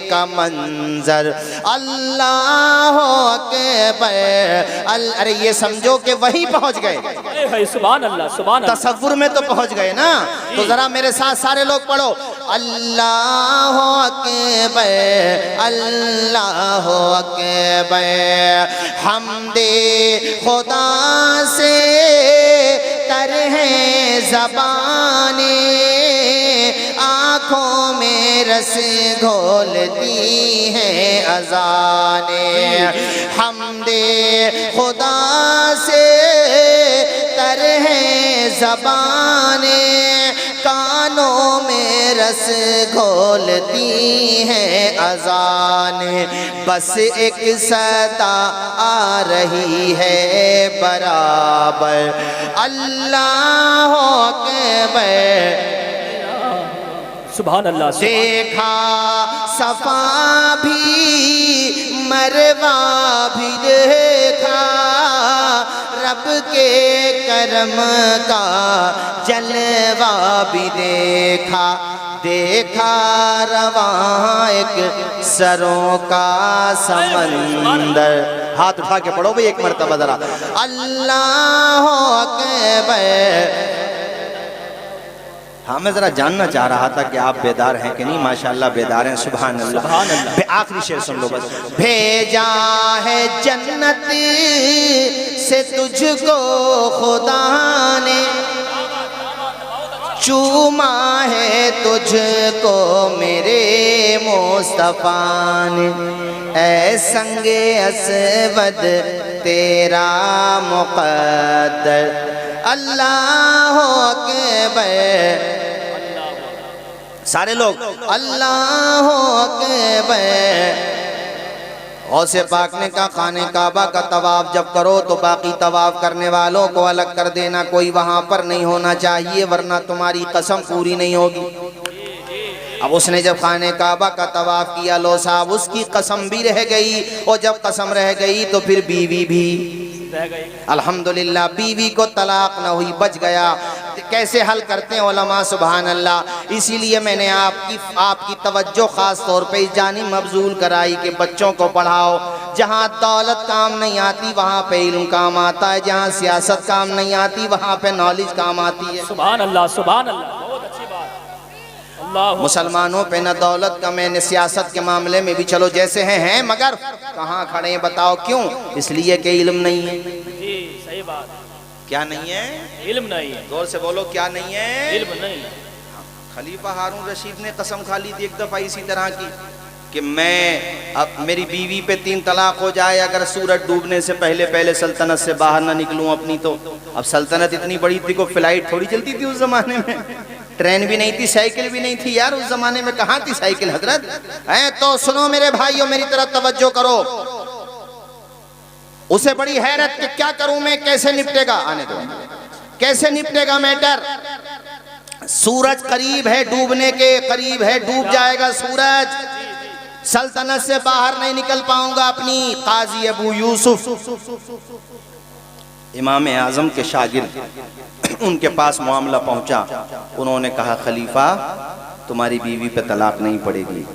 का मंजर, अल्लाह अकबर। अरे ये समझो कि वहीं पहुंच गए, सुभान अल्लाह, सुभान अल्लाह। तसव्वुर में तो पहुंच गए ना। तो जरा मेरे साथ सारे लोग पढ़ो, अल्लाह अकबर, अल्लाह अकबर। हमदे खुदा से तर है ज़बाने, आँखों में रस घोलती हैं अज़ाने। हमदे खुदा से तर है ज़बाने, कानों में रस घोलती हैं अज़ाने। बस एक सदा आ रही है बराबर, अल्लाह अकबर। सुभान अल्लाह। देखा सफा भी मरवा भी देखा, रब के करम का जलवा भी देखा। देखा रवां एक सरों का समंदर। हाथ उठा के पढ़ो भाई एक मरतबा जरा, अल्लाह अकबर। हाँ, मैं जरा जानना चाह रहा था कि आप बेदार हैं कि नहीं। माशाअल्लाह बेदार हैं, सुभान अल्लाह, सुभान अल्लाह। आखिरी शेर सुन लो बस। भेजा है जन्नत से तुझको खुदा ने, चूमा है तुझको मेरे मुस्तफा ने। ऐ संगे असवद तेरा मुक़द्दर, अल्लाह अकबर। सारे लोग अल्लाह अकबर। गौसे पाक ने कहा खाने काबा का तवाफ जब करो तो बाकी तवाफ करने वालों को अलग कर देना, कोई वहां पर नहीं होना चाहिए वरना तुम्हारी कसम पूरी नहीं होगी। अब उसने जब खाने काबा का तवाफ किया, लो साहब उसकी कसम भी रह गई, और जब कसम रह गई तो फिर बीवी भी रह गई। अल्हम्दुलिल्लाह बीवी को तलाक न हुई, बच गया। कैसे हल करते हैं उलमा, सुभान अल्लाह। इसीलिए मैंने आपकी तवज्जो खास तौर पे इस जानिब मबजूल कराई कि बच्चों को पढ़ाओ। जहाँ दौलत काम नहीं आती वहाँ पे इल्म काम आता है, जहाँ सियासत काम नहीं आती वहाँ पे नॉलेज काम आती है। सुभान अल्लाह, सुभान अल्लाह, बहुत अच्छी बात। मुसलमानों पे न दौलत का, मैंने सियासत के मामले में भी चलो जैसे हैं मगर कहाँ खड़े हैं बताओ क्यों? इसलिए कि इल्म नहीं है। जी सही बात। क्या नहीं है? इल्म नहीं है। जोर से बोलो, क्या नहीं है? इल्म नहीं है। खलीफा हारून रशीद ने कसम खा ली थी एक दफा इसी तरह की कि मैं अब मेरी बीवी पे 3 तलाक हो जाए अगर सूरज डूबने से पहले सल्तनत से बाहर ना निकलूं अपनी। तो अब सल्तनत इतनी बड़ी थी, को फ्लाइट थोड़ी चलती थी उस जमाने में, ट्रेन भी नहीं थी, साइकिल भी नहीं थी यार उस जमाने में, कहाँ थी साइकिल हजरत है। तो सुनो मेरे भाइयों, मेरी तरफ तवज्जो करो। उसे बड़ी हैरत कि क्या करूं मैं, कैसे निपटेगा, आने दो, कैसे निपटेगा मैटर। सूरज करीब है डूबने के, करीब है, डूब जाएगा सूरज, सल्तनत से बाहर नहीं निकल पाऊंगा अपनी। काजी अबू यूसुफ इमाम आजम के शागिर्द, उनके पास मामला पहुंचा। उन्होंने कहा खलीफा तुम्हारी बीवी पे तलाक नहीं पड़ेगी।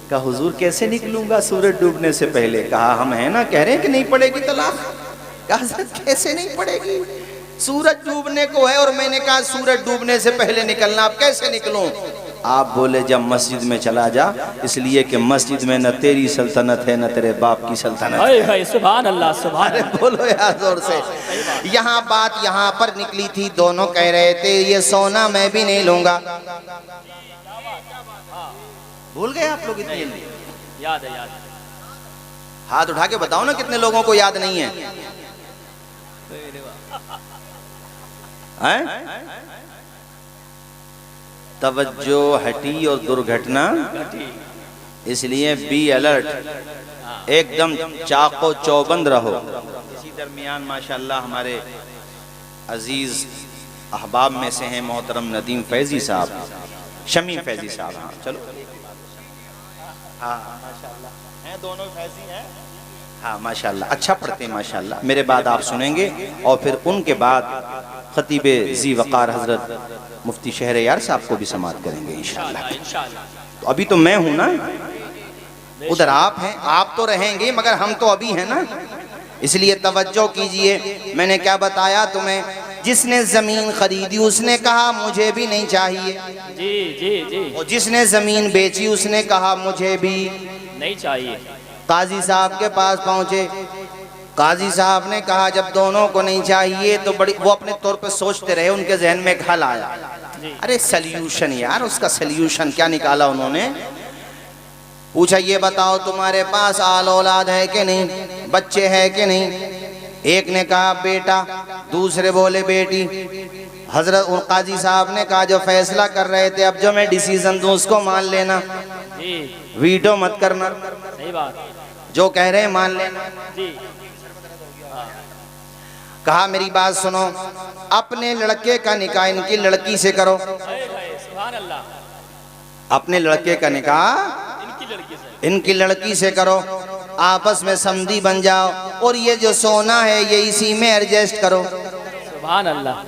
कहा हुजूर कैसे निकलूंगा सूरज डूबने से पहले? कहा हम हैं ना, कह रहे हैं कि नहीं पड़ेगी तलाक। कहा कैसे नहीं पड़ेगी, सूरज डूबने को है और मैंने कहा सूरज डूबने से पहले निकलना, अब कैसे निकलूं? आप बोले जब मस्जिद में चला जा, इसलिए कि मस्जिद में न तेरी सल्तनत है न तेरे बाप की सल्तनत है। सुभान अल्लाह, सुभान अल्लाह। बोलो यार जोर से। यहाँ बात यहाँ पर निकली थी, दोनों कह रहे थे ये सोना मैं भी नहीं लूंगा। भूल गए आप लोग इतनी जल्दी? याद है, याद है। हाथ उठा के बताओ ना कितने लोगों को याद नहीं है, हैं? तवज्जो हटी और दुर्घटना घटी, इसलिए बी अलर्ट, एकदम चाको चौबंद रहो। इसी दरमियान माशाअल्लाह हमारे अजीज अहबाब में से हैं मोहतरम नदीम फैजी साहब, शमीम फैजी साहब। हाँ चलो, हाँ माशाअल्लाह हैं, दोनों फैजी हैं। हाँ माशाल्लाह, अच्छा पढ़ते हैं माशाल्लाह। मेरे बाद आप सुनेंगे और फिर उनके बाद खतीब जी वक़ार हजरत मुफ्ती शहरयार साहब को भी समाअत करेंगे इंशाअल्लाह। तो अभी तो मैं हूँ ना, उधर आप हैं, आप तो रहेंगे मगर हम तो अभी हैं ना, इसलिए तवज्जो कीजिए। मैंने क्या बताया तुम्हें, जिसने जमीन खरीदी उसने कहा मुझे भी नहीं चाहिए, जी जी जी, और जिसने जमीन बेची उसने कहा मुझे भी नहीं चाहिए। काजी साहब के पास पहुंचे, काजी साहब ने कहा जब दोनों को नहीं चाहिए तो बड़ी, वो अपने तौर पे सोचते रहे, उनके जहन में ख्याल आया, अरे सल्यूशन यार, उसका सल्यूशन क्या निकाला उन्होंने। पूछा ये बताओ तुम्हारे पास आल औलाद है कि नहीं, बच्चे हैं कि नहीं। एक ने कहा बेटा, दूसरे बोले बेटी। हजरत काजी साहब ने कहा जो फैसला कर रहे थे अब जो मैं डिसीजन दूं उसको मान लेना, वीटो मत करना, सही बात, जो कह रहे हैं मान लेना। जी। कहा मेरी बात सुनो, अपने लड़के का निकाह इनकी लड़की से करो, सुभान अल्लाह, अपने लड़के का निकाह इनकी लड़की से, इनकी लड़की से करो, आपस में समधी बन जाओ, और ये जो सोना है ये इसी में एडजस्ट करो। सुभान अल्लाह,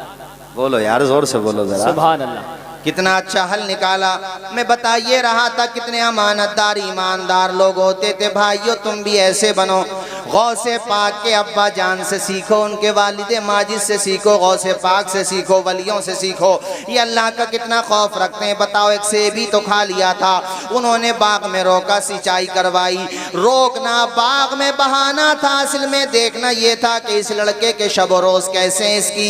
बोलो यार, जोर से बोलो जरा, सुभान अल्लाह। कितना अच्छा हल निकाला। मैं बताइए रहा था कितने अमानतदार ईमानदार लोग होते थे। भाइयों तुम भी ऐसे बनो, गौसे पाक के अब्बा जान से सीखो, उनके वालिदे माजिद से सीखो, गौसे पाक से सीखो, वलियों से सीखो। ये अल्लाह का कितना खौफ रखते हैं। बताओ, एक सेब ही तो खा लिया था, उन्होंने बाग में रोका, सिंचाई करवाई। रोकना बाग में बहाना था, असल में देखना ये था कि इस लड़के के शब रोज कैसे, इसकी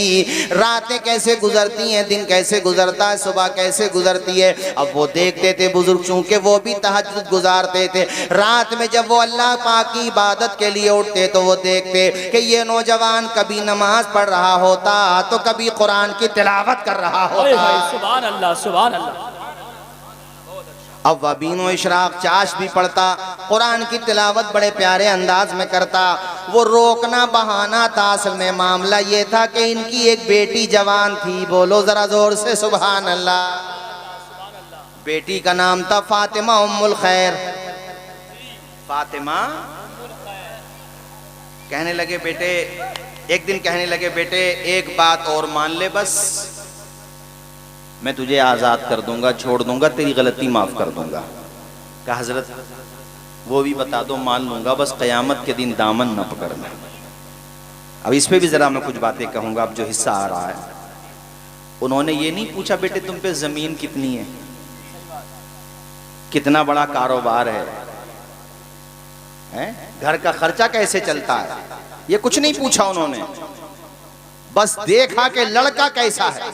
रातें कैसे गुजरती हैं, दिन कैसे गुजरता है, सुबह कैसे गुजरती है। अब वो देखते थे बुजुर्ग, चूंकि वो भी तहज्जुद गुजारते थे, रात में जब वो अल्लाह पाक की इबादत के लिए उठते तो वो देखते कि ये नौजवान कभी नमाज पढ़ रहा होता तो कभी कुरान की तिलावत कर रहा होता। सुभान अल्लाह, सुभान अल्लाह। अव्वाबीनो इशराक चाश भी पढ़ता, कुरान की तिलावत बड़े प्यारे अंदाज में करता। वो रोकना बहाना था, असल में मामला ये था कि इनकी एक बेटी जवान थी। बोलो जरा जोर से सुभान अल्लाह। बेटी का नाम था फातिमा उम्मुल खैर। फातिमा कहने लगे बेटे, एक दिन कहने लगे बेटे एक बात और मान ले, बस मैं तुझे आज़ाद कर दूंगा, छोड़ दूंगा, तेरी गलती माफ़ कर दूंगा। कहा हजरत वो भी बता दो, मान लूंगा, बस क़यामत के दिन दामन न पकड़ना। अब इस पे भी ज़रा मैं कुछ बातें कहूँगा, अब जो हिस्सा आ रहा है। उन्होंने ये नहीं पूछा बेटे तुम पे ज़मीन कितनी है, कितना बड़ा कारोबार है, घर का खर्चा कैसे चलता है, ये कुछ नहीं पूछा उन्होंने। बस देखा कि लड़का कैसा है,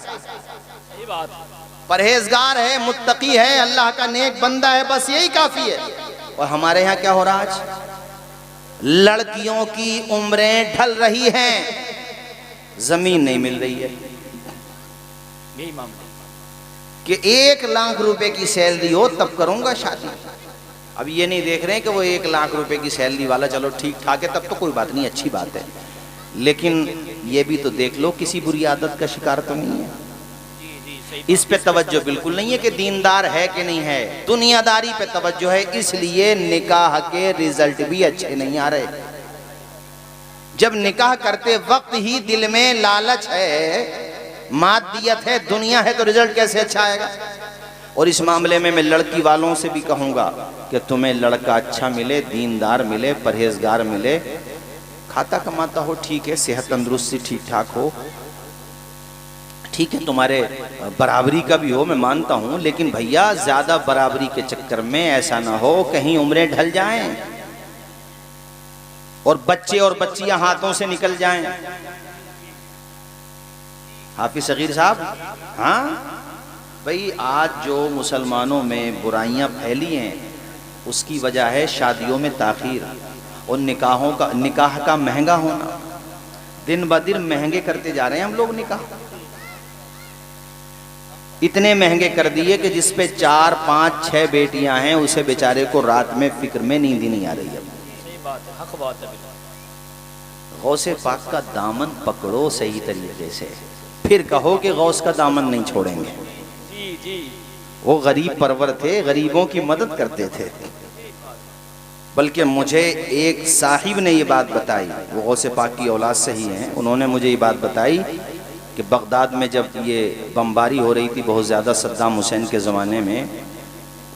परहेजगार है, मुत्तकी है, अल्लाह का नेक बंदा है, बस यही काफी है। और हमारे यहाँ क्या हो रहा है आज, लड़कियों की उम्रें ढल रही हैं, जमीन नहीं मिल रही है। यही मामला कि 1 लाख रुपए की सैलरी हो तब करूंगा शादी। अब ये नहीं देख रहे हैं कि वो 1 लाख रुपए की सैलरी वाला चलो ठीक ठाक है, तब तो कोई बात नहीं, अच्छी बात है, लेकिन ये भी तो देख लो किसी बुरी आदत का शिकार तो नहीं है। इस पे तवज्जो बिल्कुल नहीं है कि दीनदार है कि नहीं है, दुनियादारी पे तवज्जो है। इसलिए निकाह के रिजल्ट भी अच्छे नहीं आ रहे। जब निकाह करते वक्त ही दिल में लालच है, मादियत है, दुनिया है, तो रिजल्ट कैसे अच्छा आएगा। और इस मामले में मैं लड़की वालों से भी कहूँगा कि तुम्हें लड़का अच्छा मिले, दीनदार मिले, परहेजगार मिले, खाता कमाता हो ठीक है, सेहत तंदुरुस्ती ठीक ठाक हो ठीक है, तुम्हारे बराबरी का भी हो, मैं मानता हूँ, लेकिन भैया ज्यादा बराबरी के चक्कर में ऐसा ना हो कहीं उम्रें ढल जाएं और बच्चे और बच्चियां हाथों से निकल जाएं। हाफिज सगीर साहब, हाँ भाई, आज जो मुसलमानों में बुराइयां फैली हैं उसकी वजह है शादियों में ताखीर और निकाह का महंगा होना। दिन ब दिन महंगे करते जा रहे हैं हम लोग निकाह, इतने महंगे कर दिए कि जिस पे 4, 5, 6 बेटियां हैं उसे बेचारे को रात में फिक्र में नींद ही नहीं आ रही है। सही बात है, हक बात है। गौसे पाक का दामन पकड़ो सही तरीके से, फिर कहो कि गौस का दामन नहीं छोड़ेंगे। जी जी, वो गरीब परवर थे, गरीबों की मदद करते थे। बल्कि मुझे एक साहिब ने ये बात बताई, वो गौसे पाक की औलाद से ही हैं, उन्होंने मुझे ये बात बताई कि बगदाद में जब ये बमबारी हो रही थी बहुत ज़्यादा सद्दाम हुसैन के ज़माने में,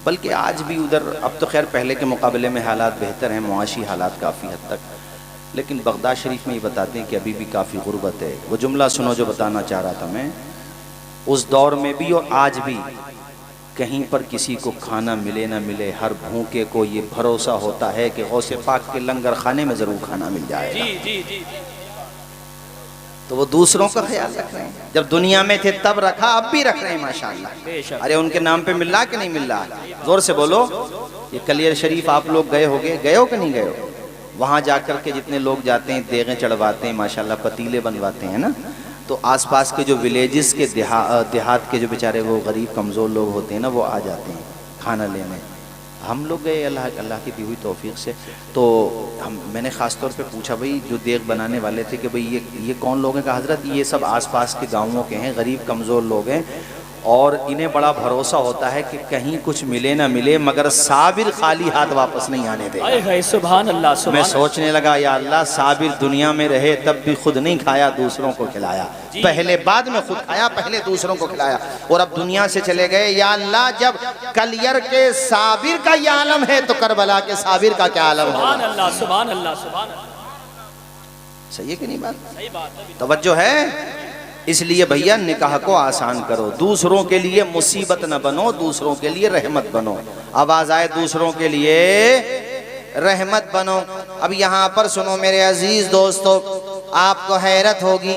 बल्कि आज भी उधर, अब तो खैर पहले के मुकाबले में हालात बेहतर हैं, मुआशी हालात काफ़ी हद तक, लेकिन बगदाद शरीफ में ये बताते हैं कि अभी भी काफ़ी गुर्बत है। वो जुमला सुनो जो बताना चाह रहा था मैं, उस दौर में भी और आज भी कहीं पर किसी को खाना मिले ना मिले, हर भूखे को ये भरोसा होता है कि गौसे पाक के लंगर खाने में ज़रूर खाना मिल जाएगा। जी जी जी। तो वो दूसरों का ख्याल रख रहे हैं, जब दुनिया में थे तब रखा, अब भी रख रहे हैं माशाअल्लाह। अरे उनके नाम पे मिल रहा कि नहीं मिल रहा? जोर से बोलो। ये कलियर शरीफ आप लोग गए होगे, गए हो कि नहीं गए हो? वहाँ जाकर के जितने लोग जाते हैं देगें चढ़वाते हैं माशाल्लाह, पतीले बनवाते हैं ना, तो आसपास के जो विलेजेस के देहात के जो बेचारे वो गरीब कमज़ोर लोग होते हैं ना, वो आ जाते हैं खाना लेने। हम लोग गए अल्लाह की दी हुई तौफीक से, तो मैंने ख़ास तौर पे पूछा भाई जो देग बनाने वाले थे कि भाई ये कौन लोग हैं? कहा हज़रत ये सब आसपास के गाँवों के हैं, गरीब कमज़ोर लोग हैं, और इन्हें बड़ा भरोसा होता है कि कहीं कुछ मिले ना मिले मगर साबिर खाली हाथ वापस नहीं आने देगा। सुभान अल्लाह। मैं सोचने लगा या अल्लाह, साबिर दुनिया में रहे तब भी खुद नहीं खाया, दूसरों को खिलाया, पहले बाद में खुद खाया, पहले दूसरों को खिलाया, और अब दुनिया से चले गए। या अल्लाह, जब कलियर के साबिर का ये आलम है तो करबला के साबिर का क्या आलम है? सुभान अल्लाह, सुभान अल्लाह, सुभान अल्लाह। सही है कि नहीं बात? सही बात है। तवज्जो है। इसलिए भैया निकाह को आसान करो, दूसरों के लिए मुसीबत न बनो, दूसरों के लिए रहमत बनो। आवाज आए, दूसरों के लिए रहमत बनो। अब यहाँ पर सुनो मेरे अजीज दोस्तों, आपको हैरत होगी,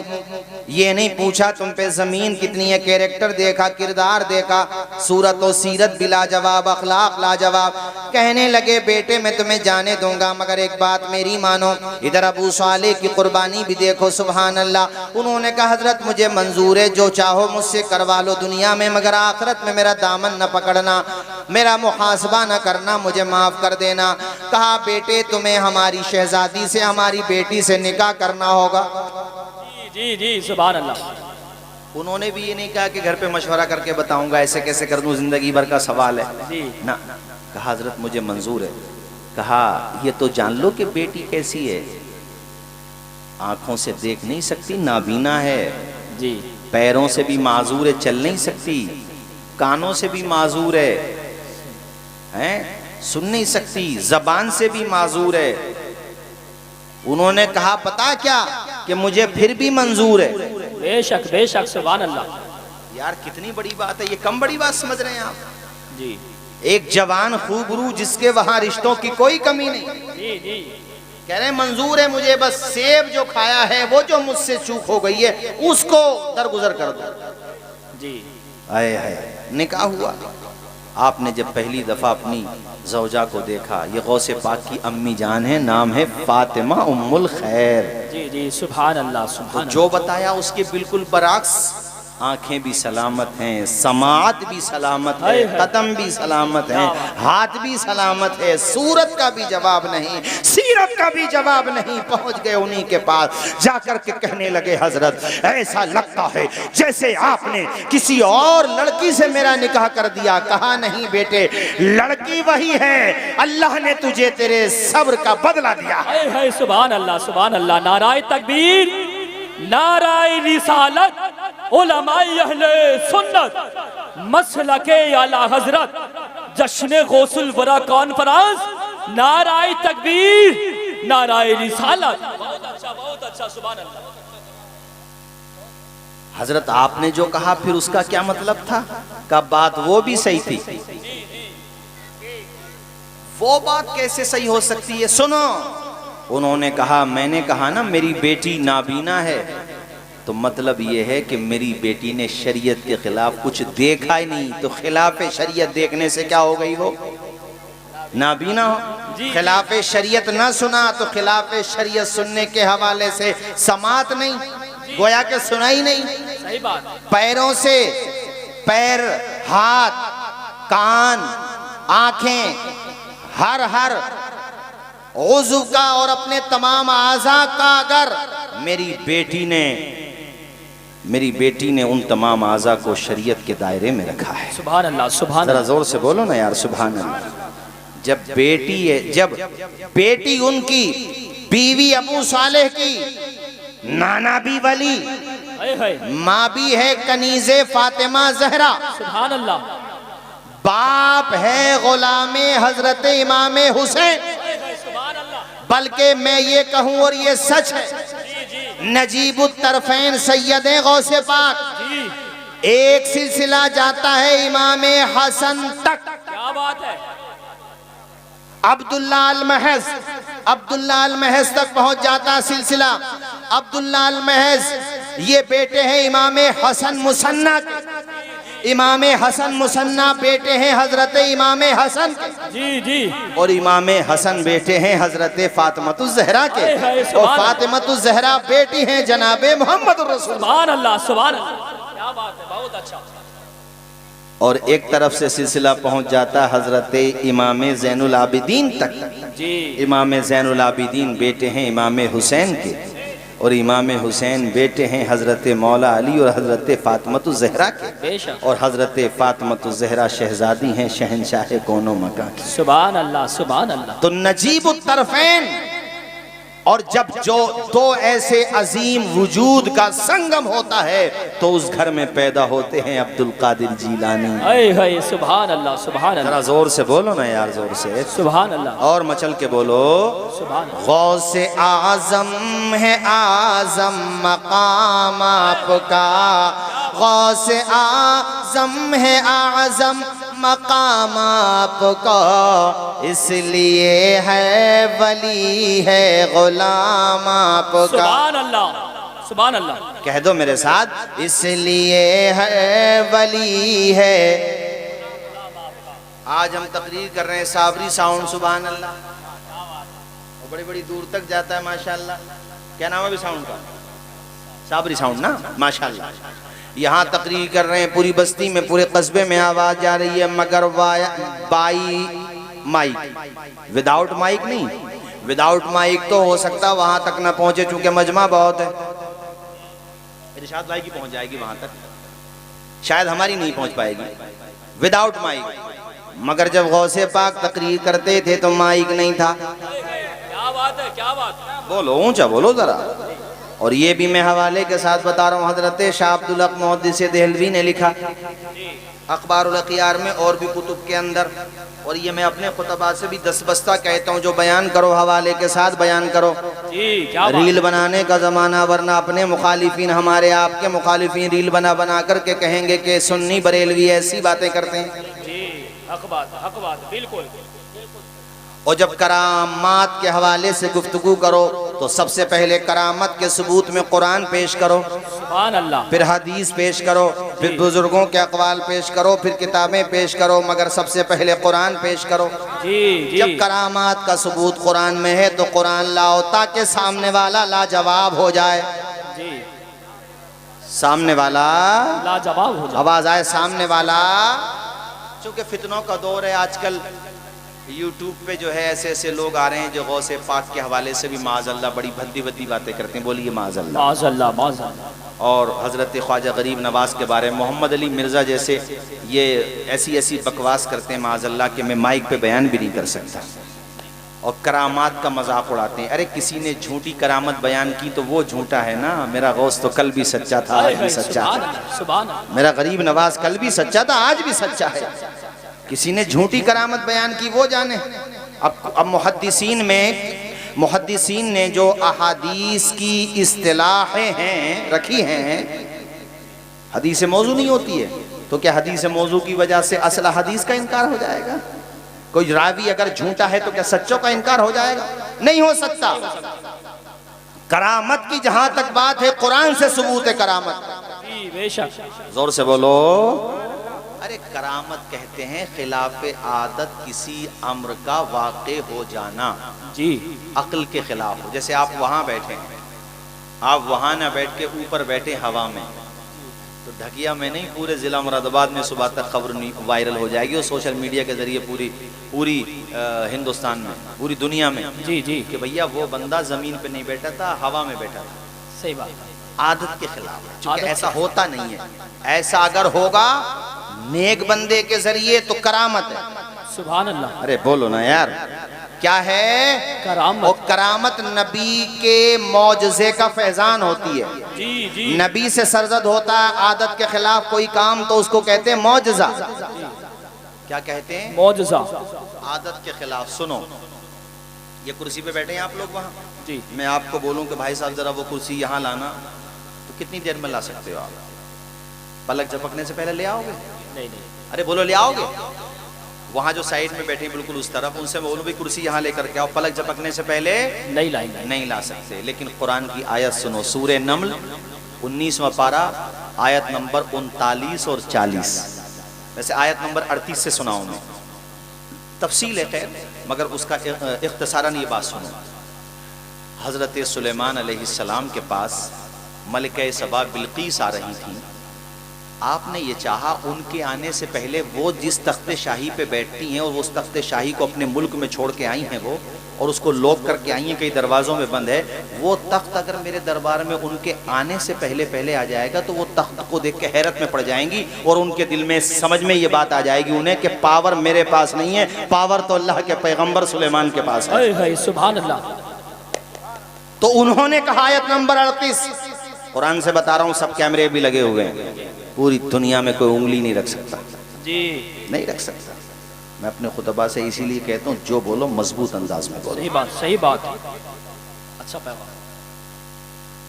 ये नहीं पूछा तुम पे ज़मीन कितनी है, कैरेक्टर देखा, किरदार देखा, सूरत और सीरत भी लाजवाब, अखलाक लाजवाब। कहने लगे बेटे मैं तुम्हें जाने दूंगा मगर एक बात मेरी मानो। इधर अबू साले की कुर्बानी भी देखो, सुभान अल्लाह। उन्होंने कहा हजरत मुझे मंजूर है, जो चाहो मुझसे करवा लो दुनिया में, मगर आखिरत में मेरा दामन न पकड़ना, मेरा मुहासबा न करना, मुझे माफ़ कर देना। कहा बेटे तुम्हें हमारी शहजादी से, हमारी बेटी से निकाह करना होगा। जी जी, सुभान अल्लाह। उन्होंने भी ये नहीं कहा कि घर पे मशवरा करके बताऊंगा ऐसे कैसे कर दूं, जिंदगी भर का सवाल है जी ना। कहा हजरत मुझे मंजूर है। कहा ये तो जान लो कि बेटी कैसी है, आंखों से देख नहीं सकती, नाबीना है जी, पैरों से भी माजूर है, चल नहीं सकती, कानों से भी माजूर है, सुन नहीं सकती, जबान से भी माजूर है। उन्होंने कहा पता क्या कि मुझे फिर भी मंजूर है। बेशक बेशक, सुभान अल्लाह। यार कितनी बड़ी बात है, ये कम बड़ी बात समझ रहे हैं आप? जी, एक जवान खूबरू जिसके वहां रिश्तों की कोई कमी नहीं, जी जी, कह रहे मंजूर है मुझे, बस सेब जो खाया है वो जो मुझसे चूक हो गई है उसको दरगुजर कर दो। जी, आए है निकाह हुआ। आपने जब पहली दफा अपनी ज़ौजा को देखा, ये गौसे पाक की अम्मी जान है, नाम है फातिमा उम्मुल खैर। जी जी, सुभान अल्लाह, सुभान तो जो बताया उसके बिल्कुल बरअक्स, आंखें भी सलामत हैं, समात भी सलामत है, कदम भी सलामत है, हाथ भी सलामत है, सूरत का भी जवाब नहीं, सीरत का भी जवाब नहीं। पहुंच गए उन्हीं के पास, जाकर के कहने लगे हजरत ऐसा लगता है जैसे आपने किसी और लड़की से मेरा निकाह कर दिया। कहा नहीं बेटे, लड़की वही है, अल्लाह ने तुझे तेरे सब्र का बदला दिया है। सुभान अल्लाह, सुभान अल्लाह। नाराए तकबीर, नाराए रिसालत, उलमाए अहले सुन्नत, मसलके आला हजरत, जश्न गौसुल वरा कॉन्फ्रेंस, नाराए तकबीर, नाराए रिसालत। बहुत अच्छा, बहुत अच्छा, सुभान अल्लाह। हजरत आपने जो कहा फिर उसका क्या मतलब था? का बात वो भी सही थी, वो बात कैसे सही हो सकती है? सुनो, उन्होंने कहा मैंने कहा ना मेरी बेटी नाबीना है, तो मतलब ये है कि मेरी बेटी ने शरीयत के खिलाफ कुछ देखा ही नहीं, तो खिलाफ शरीयत देखने से क्या हो गई? वो नाबीना हो। खिलाफ शरीयत ना सुना तो खिलाफ शरीयत सुनने के हवाले से समात नहीं, गोया के सुना ही नहीं। सही बात। पैरों से, पैर, हाथ, कान, आंखें, हर उज़्व का और अपने तमाम आज़ा का अगर मेरी बेटी ने उन तमाम आज़ा को शरीयत के दायरे में रखा है। सुभान अल्लाह, सुभान अल्लाह। जोर से बोलो ना यार, सुभान अल्लाह। जब बेटी उनकी बीवी अबू सालेह की, नाना भी वली, माँ भी है कनीज़े फातिमा जहरा, सुभान अल्लाह, बाप है गुलामे हजरत इमाम हुसैन, बल्कि मैं ये कहूं और ये सच है, नजीबुत तरफैन सैयदे गौसे पाक, एक सिलसिला जाता है इमाम हसन तक। क्या बात है। अब्दुल्ला अल महज तक पहुंच जाता सिलसिला। अब्दुल्ला अल महज ये बेटे हैं इमाम हसन मुसन्ना के। इमाम हसन मुसन्ना बेटे हैं हजरत इमाम हसन के। जी जी। और इमाम हसन बेटे हैं हजरत फातिमतुज़ ज़हरा के। और फातिमतुज़ ज़हरा बेटी हैं जनाबे मोहम्मद रसूल। सुभान अल्लाह, सुभान अल्लाह, क्या बात है, बहुत अच्छा। और एक तरफ से सिलसिला पहुंच जाता हजरत इमाम ज़ैनुल आबिदीन तक। जी। इमाम ज़ैनुल आबिदीन बेटे हैं इमाम हुसैन के, और इमाम हुसैन बेटे हैं हजरत मौला अली और हजरत फातिमतुज़ ज़हरा के। और हजरत फातिमतुज़ ज़हरा शहजादी हैं शहंशाह कौनो मकां की। सुभान अल्लाह, सुभान अल्लाह। तो नजीबुत तरफैन, और जब जो दो ऐसे अजीम वजूद का संगम होता है तो उस घर में पैदा होते हैं अब्दुल कादिर जीलानी। हाय सुभान अल्लाह, सुभान अल्लाह। जरा जोर से बोलो ना यार, जोर से, सुभान अल्लाह, और मचल के बोलो। सुभान अल्लाह। गौसे आजम है आजम मकाम आपका, गौसे आजम है आजम मकाम आपका, इसलिए है वली है गुलाम आपका। सुभान अल्लाह, सुभान अल्लाह। कह दो मेरे साथ, इसलिए है वली है। आज हम तकरीर कर रहे हैं साबरी साउंड, सुभान अल्लाह, और बड़ी बड़ी दूर तक जाता है माशाल्लाह। क्या नाम है भी साउंड का? साबरी साउंड ना, माशाल्लाह। यहाँ तकरीर कर रहे हैं, पूरी बस्ती में पूरे कस्बे में आवाज जा रही है, मगर बाई माइक, विदाउट माइक नहीं। विदाउट माइक तो हो सकता वहां तक ना पहुंचे, चूंकि मजमा बहुत है। इरशाद भाई की पहुंच जाएगी वहां तक, शायद हमारी नहीं पहुंच पाएगी विदाउट माइक। मगर जब गौसे पाक तकरीर करते थे तो माइक नहीं था। क्या बात है, क्या बात है। बोलो, ऊंचा बोलो जरा। और ये भी मैं हवाले के साथ बता रहा हूँ, हजरत शाह अब्दुल हक मुहद्दिस देहलवी ने लिखा अखबारुल अखियार में और भी कुतुब के अंदर। और ये मैं अपने खुतबा से भी 10 बस्ता कहता हूँ, जो बयान करो हवाले के साथ बयान करो। जी, क्या रील बनाने का जमाना, वरना अपने मुखालिफिन, हमारे आपके मुखालिफिन रील बना करके कहेंगे कि सुन्नी बरेलवी ऐसी बातें करते हैं। जी, हक बात, हक बात, बिल्कुल। और जब करामात के हवाले से गुफ्तगू करो तो सबसे पहले करामत के सबूत में कुरान पेश करो, सुभान अल्लाह, फिर हदीस पेश करो, फिर बुजुर्गों के अक़वाल पेश करो, फिर किताबें पेश करो, मगर सबसे पहले कुरान पेश करो। जी जी। जब करामात का सबूत कुरान में है तो कुरान लाओ, ताकि सामने वाला लाजवाब हो जाए। जी, सामने वाला लाजवाब हो जाए, आवाज आए सामने वाला। चूंकि फितनों का दौर है आजकल, यूट्यूब पे जो है ऐसे ऐसे लोग आ रहे हैं जो गौसे पाक के हवाले से भी माज़अल्लाह बड़ी भद्दी भद्दी बातें करते हैं। बोलिए माज़अल्लाह, माज़अल्लाह, माज़अल्लाह। और हज़रत ख्वाजा गरीब नवाज़ के बारे में, मोहम्मद अली मिर्ज़ा जैसे ये ऐसी ऐसी बकवास करते हैं माज़अल्लाह कि मैं माइक पे बयान भी नहीं कर सकता। और करामात का मजाक उड़ाते हैं। अरे किसी ने झूठी करामत बयान की तो वो झूठा है ना, मेरा गौस तो कल भी सच्चा था, आज भी सच्चा है। सुभान अल्लाह। मेरा गरीब नवाज कल भी सच्चा था, आज भी सच्चा है। किसी ने झूठी करामत बयान की वो जाने। अब मुहद्दिसीन ने जो अहादीस की इस्तिलाहें हैं रखी हैं, हदीस मौजू नहीं होती है तो क्या हदीस मौजू की वजह से असल हदीस का इनकार हो जाएगा? कोई रावी अगर झूठा है तो क्या सच्चों का इनकार हो जाएगा? नहीं हो सकता। करामत की जहां तक बात है, कुरान से सबूत है करामत। जी, बेशक। जोर से बोलो। अरे करामत कहते हैं खिलाफे आदत किसी अम्र का वाक़े हो जाना, जी, अक्ल के खिलाफ हो। जैसे आप वहां बैठे हैं, आप वहां ना बैठ के ऊपर बैठे हवा में, तो ढकिया में नहीं पूरे जिला मुरादाबाद में सुबह तक खबर वायरल हो जाएगी और सोशल मीडिया के जरिए पूरी हिंदुस्तान में, पूरी दुनिया में, जी जी, कि भैया वो बंदा जमीन पे नहीं बैठा था, हवा में बैठा था। सही बात। आदत के खिलाफ है, क्योंकि ऐसा होता नहीं है। ऐसा अगर होगा नेक बंदे के जरिए तो करामत है, सुभान अल्लाह। अरे बोलो ना यार, क्या है? करामत। वो करामत नबी के मौजज़े का फैजान होती है। जी जी। नबी से सरजद होता है आदत के खिलाफ कोई काम तो उसको कहते हैं मौजज़ा। क्या कहते हैं? मौजज़ा। आदत के खिलाफ। सुनो, ये कुर्सी पे बैठे हैं आप लोग वहाँ जी। मैं आपको बोलूं कि भाई साहब जरा वो कुर्सी यहाँ लाना, तो कितनी देर में ला सकते हो आप? पलक झपकने से पहले ले आओगे? नहीं नहीं। अरे बोलो, ले आओगे? वहाँ जो साइड में बैठे बिल्कुल उस तरफ, उनसे बोलो भी कुर्सी यहाँ लेकर के आओ, पलक झपकने से पहले नहीं लाएंगे। नहीं ला सकते। लेकिन कुरान की आयत सुनो, सूरे नमल 19वां पारा आयत नंबर 39 और 40। वैसे आयत नंबर 38 से सुनाऊं मैं, तफसील है खैर, मगर उसका इख्तिसारन ये बात सुनो। हज़रत सुलेमान अलैहिस्सलाम के पास मलिका सबा बिल्कीस आ रही थी। आपने ये चाहा उनके आने से पहले वो जिस तख्ते शाही पे बैठती हैं और उस तख्ते शाही को अपने मुल्क में छोड़ के आई हैं वो, और उसको लॉक करके आई हैं, कई दरवाज़ों में बंद है, वो तख्त अगर मेरे दरबार में उनके आने से पहले पहले आ जाएगा तो वो तख्त को देख के हैरत में पड़ जाएंगी और उनके दिल में समझ में ये बात आ जाएगी उन्हें कि पावर मेरे पास नहीं है, पावर तो अल्लाह के पैगम्बर सुलेमान के पास है। सुभान अल्लाह। तो उन्होंने कहा, आयत नंबर 38, कुरान से बता रहा हूँ, सब कैमरे भी लगे हुए हैं, पूरी दुनिया में कोई उंगली नहीं रख सकता जी, नहीं रख सकता। मैं अपने खुतबा से इसीलिए कहता हूँ, जो बोलो मजबूत अंदाज में बोलो। सही बात, सही बात। अच्छा पैगाम।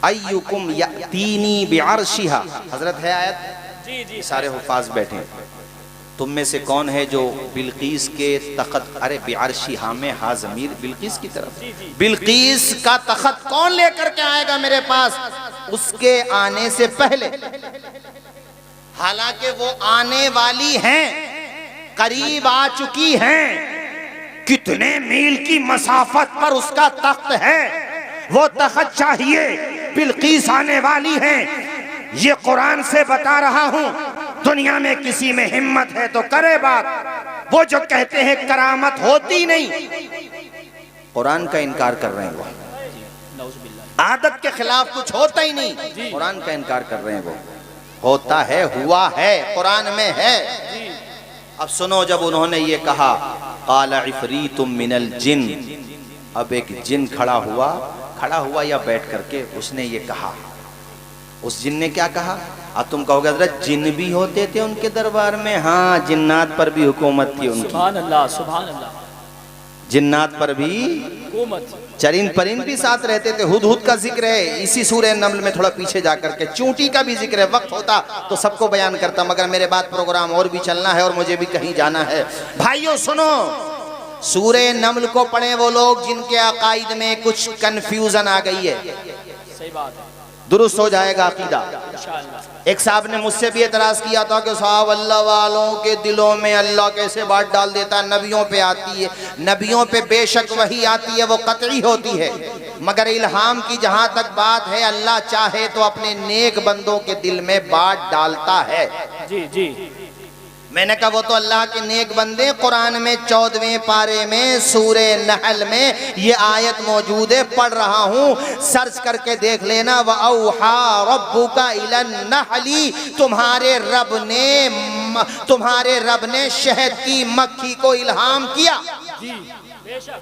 अय्युकुम यातीनी बिअर्शिहा, हजरत है आयत। जी जी। सारे हुफाज बैठे हैं। तुम में से कौन है जो बिल्कीस के तख्त, अरे बिअर्शिहा में हा ज़मीर बिल्कीस की तरफ, बिल्कीस का तख्त कौन लेकर के आएगा मेरे पास उसके आने से पहले? हालांकि वो आने वाली हैं, करीब आ चुकी हैं, कितने मील की मसाफत पर उसका तख्त है, वो तख्त चाहिए, बिल्कीस आने वाली हैं। ये कुरान से बता रहा हूं। दुनिया में किसी में हिम्मत है तो करे बात, वो जो कहते हैं करामत होती नहीं, कुरान का इनकार कर रहे हैं वो, आदत के खिलाफ कुछ होता ही नहीं, कुरान का इनकार कर रहे हैं वो। होता है, हुआ है, कुरान में है। अब सुनो, जब उन्होंने ये कहा, क़ाल इफ़रीतुम मिनल जिन, अब एक जिन खड़ा हुआ या बैठ करके उसने ये कहा। उस जिन ने क्या कहा? अब तुम कहोगे हज़रत जिन भी होते थे उनके दरबार में? हाँ, जिन्नात पर भी हुकूमत थी उनकी। सुभान अल्लाह, सुभान अल्लाह। जिन्नात पर भी हुकूमत, चरिंद परिंद भी साथ रहते थे। हुदहुद का जिक्र है इसी सूरह नमल में, थोड़ा पीछे जाकर के चूंटी का भी जिक्र है। वक्त होता तो सबको बयान करता, मगर मेरे बाद प्रोग्राम और भी चलना है और मुझे भी कहीं जाना है। भाइयों सुनो, सूरह नमल को पढ़े वो लोग जिनके अकाइद में कुछ कंफ्यूजन आ गई है। सही बात है, दुरुस्त हो जाएगा अकीदा। इंशाअल्लाह। एक साहब ने मुझसे भी एतराज किया था कि साहब अल्लाह वालों के दिलों में अल्लाह कैसे बात डाल देता है? नबियों पे आती है, नबियों पे बेशक वही आती है, वो कतई होती है, मगर इल्हाम की जहां तक बात है, अल्लाह चाहे तो अपने नेक बंदों के दिल में बात डालता है। जी जी। मैंने कहा वो तो अल्लाह के नेक बंदे। कुरान में 14वें पारे में सूरे नहल में ये आयत मौजूद है, पढ़ रहा हूँ, सर्च करके देख लेना। व औहा रब्बुका इलन नहली, तुम्हारे रब ने शहद की मक्खी को इल्हाम किया। जी बेशक।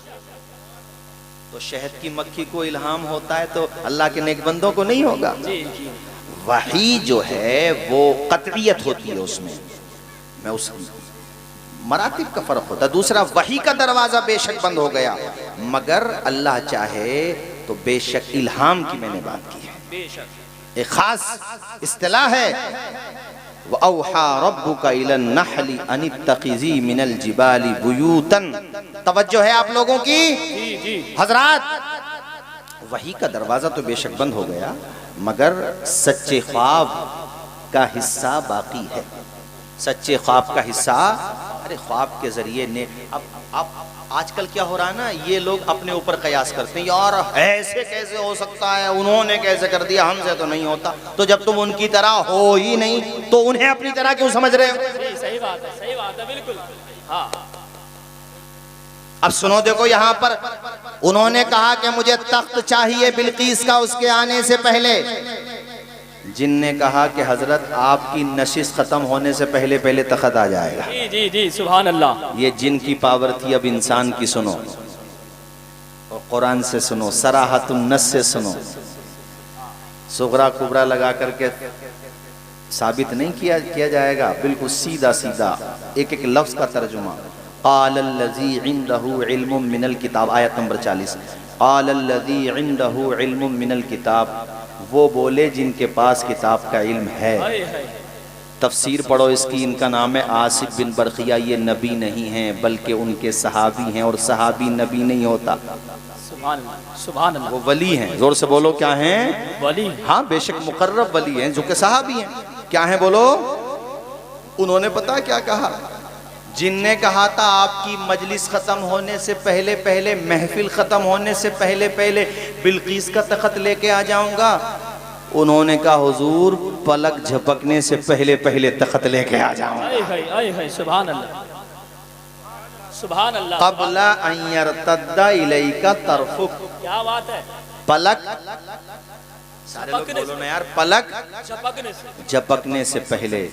तो शहद की मक्खी को इल्हाम होता है तो अल्लाह के नेक बंदों को नहीं होगा? जी जी। वही जो है वो कतईयत होती है, उसमें मैं उस मरातिब का फर्क होता है। दूसरा, वही का दरवाजा बेशक बंद हो गया, मगर अल्लाह चाहे तो बेशक इल्हाम की मैंने बात की है, बेशक एक खास इस्तिलाह है। व औहा रब्बुका इलन नहली अनित्तखिज़ी मिनल जिबाली बुयूतन। तवज्जो है आप लोगों की जी जी। हजरात, वही का दरवाजा तो बेशक बंद हो गया, मगर सच्चे ख्वाब का हिस्सा बाकी है। सच्चे ख्वाब का हिस्सा, अरे ख्वाब के जरिए ने अब आजकल क्या हो रहा है ना, ये लोग अपने ऊपर कयास करते हैं, यार ऐसे कैसे हो सकता है, उन्होंने कैसे कर दिया, हमसे तो नहीं होता। तो जब तुम उनकी तरह हो ही नहीं तो उन्हें अपनी तरह क्यों समझ रहे हो? सही बात है, सही बात है, बिल्कुल। हाँ, अब सुनो, देखो यहाँ पर उन्होंने कहा कि मुझे तख्त चाहिए बिल्कीस का उसके आने से पहले। जिन ने कहा कि हजरत आपकी नशिश खत्म होने से पहले पहले तखत आ जाएगा। जी जी जी, सुभान अल्लाह। ये जिन की पावर थी, अब इंसान की सुनो और कुरान से सुनो, सराहतुन नस से सुनो। सुगरा कुबरा लगा करके साबित नहीं किया जाएगा, बिल्कुल सीधा सीधा एक एक लफ्ज का तर्जुमा। क़ालल्लज़ी इंदहु इल्मुम मिनल किताब, आयत नंबर 40। क़ालल्लज़ी इंदहु इल्मुम मिनल किताब, वो बोले जिनके पास किताब का इल्म है। तफसीर पढ़ो इसकी, इनका नाम है आसिफ बिन बरखिया। ये नबी नहीं हैं बल्कि उनके सहाबी हैं, और सहाबी नबी नहीं होता। सुभान अल्लाह, वो वली हैं। जोर से बोलो, क्या हैं? वली। हाँ, बेशक मुकर्रब वली हैं जो कि सहाबी हैं। क्या हैं बोलो? उन्होंने पता क्या कहा? जिनने कहा था आपकी मजलिस खत्म होने से पहले पहले, महफिल खत्म होने से पहले पहले बिल्कीस का तखत लेके आ जाऊंगा, उन्होंने कहा हुजूर पलक झपकने से पहले पहले तखत लेके आ जाऊंगा। सुभान अल्लाह, सुभान अल्लाह। क़ब्ला अन यरतद्दा इलैका तरफुक, क्या बात है। पलक, सारे लोग बोलो ना यार, पलक झपकने से पहले।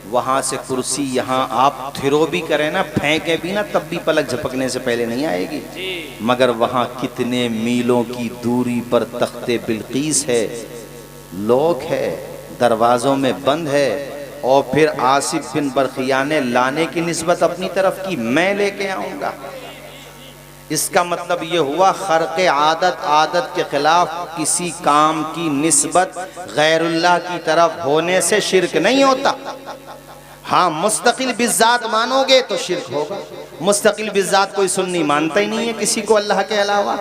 वहां से कुर्सी यहाँ आप थिरो भी करें ना, फेंके भी ना, तब भी पलक झपकने से पहले नहीं आएगी। मगर वहां कितने मीलों की दूरी पर तख्ते बिल्कीस है, लोग है, दरवाजों में बंद है, और फिर आसिफ बिन बरखिया ने लाने की निस्बत अपनी तरफ की, मैं लेके आऊंगा। इसका मतलब ये हुआ खर्क़े आदत, आदत के खिलाफ किसी काम की निस्बत गैरुल्लाह की तरफ होने से शिर्क नहीं होता। हाँ, मुस्तकिल बिज़ात मानोगे तो शिर्क होगा। मुस्तकिल बिज़ात कोई सुन्नी मानता ही नहीं है किसी को अल्लाह के अलावा।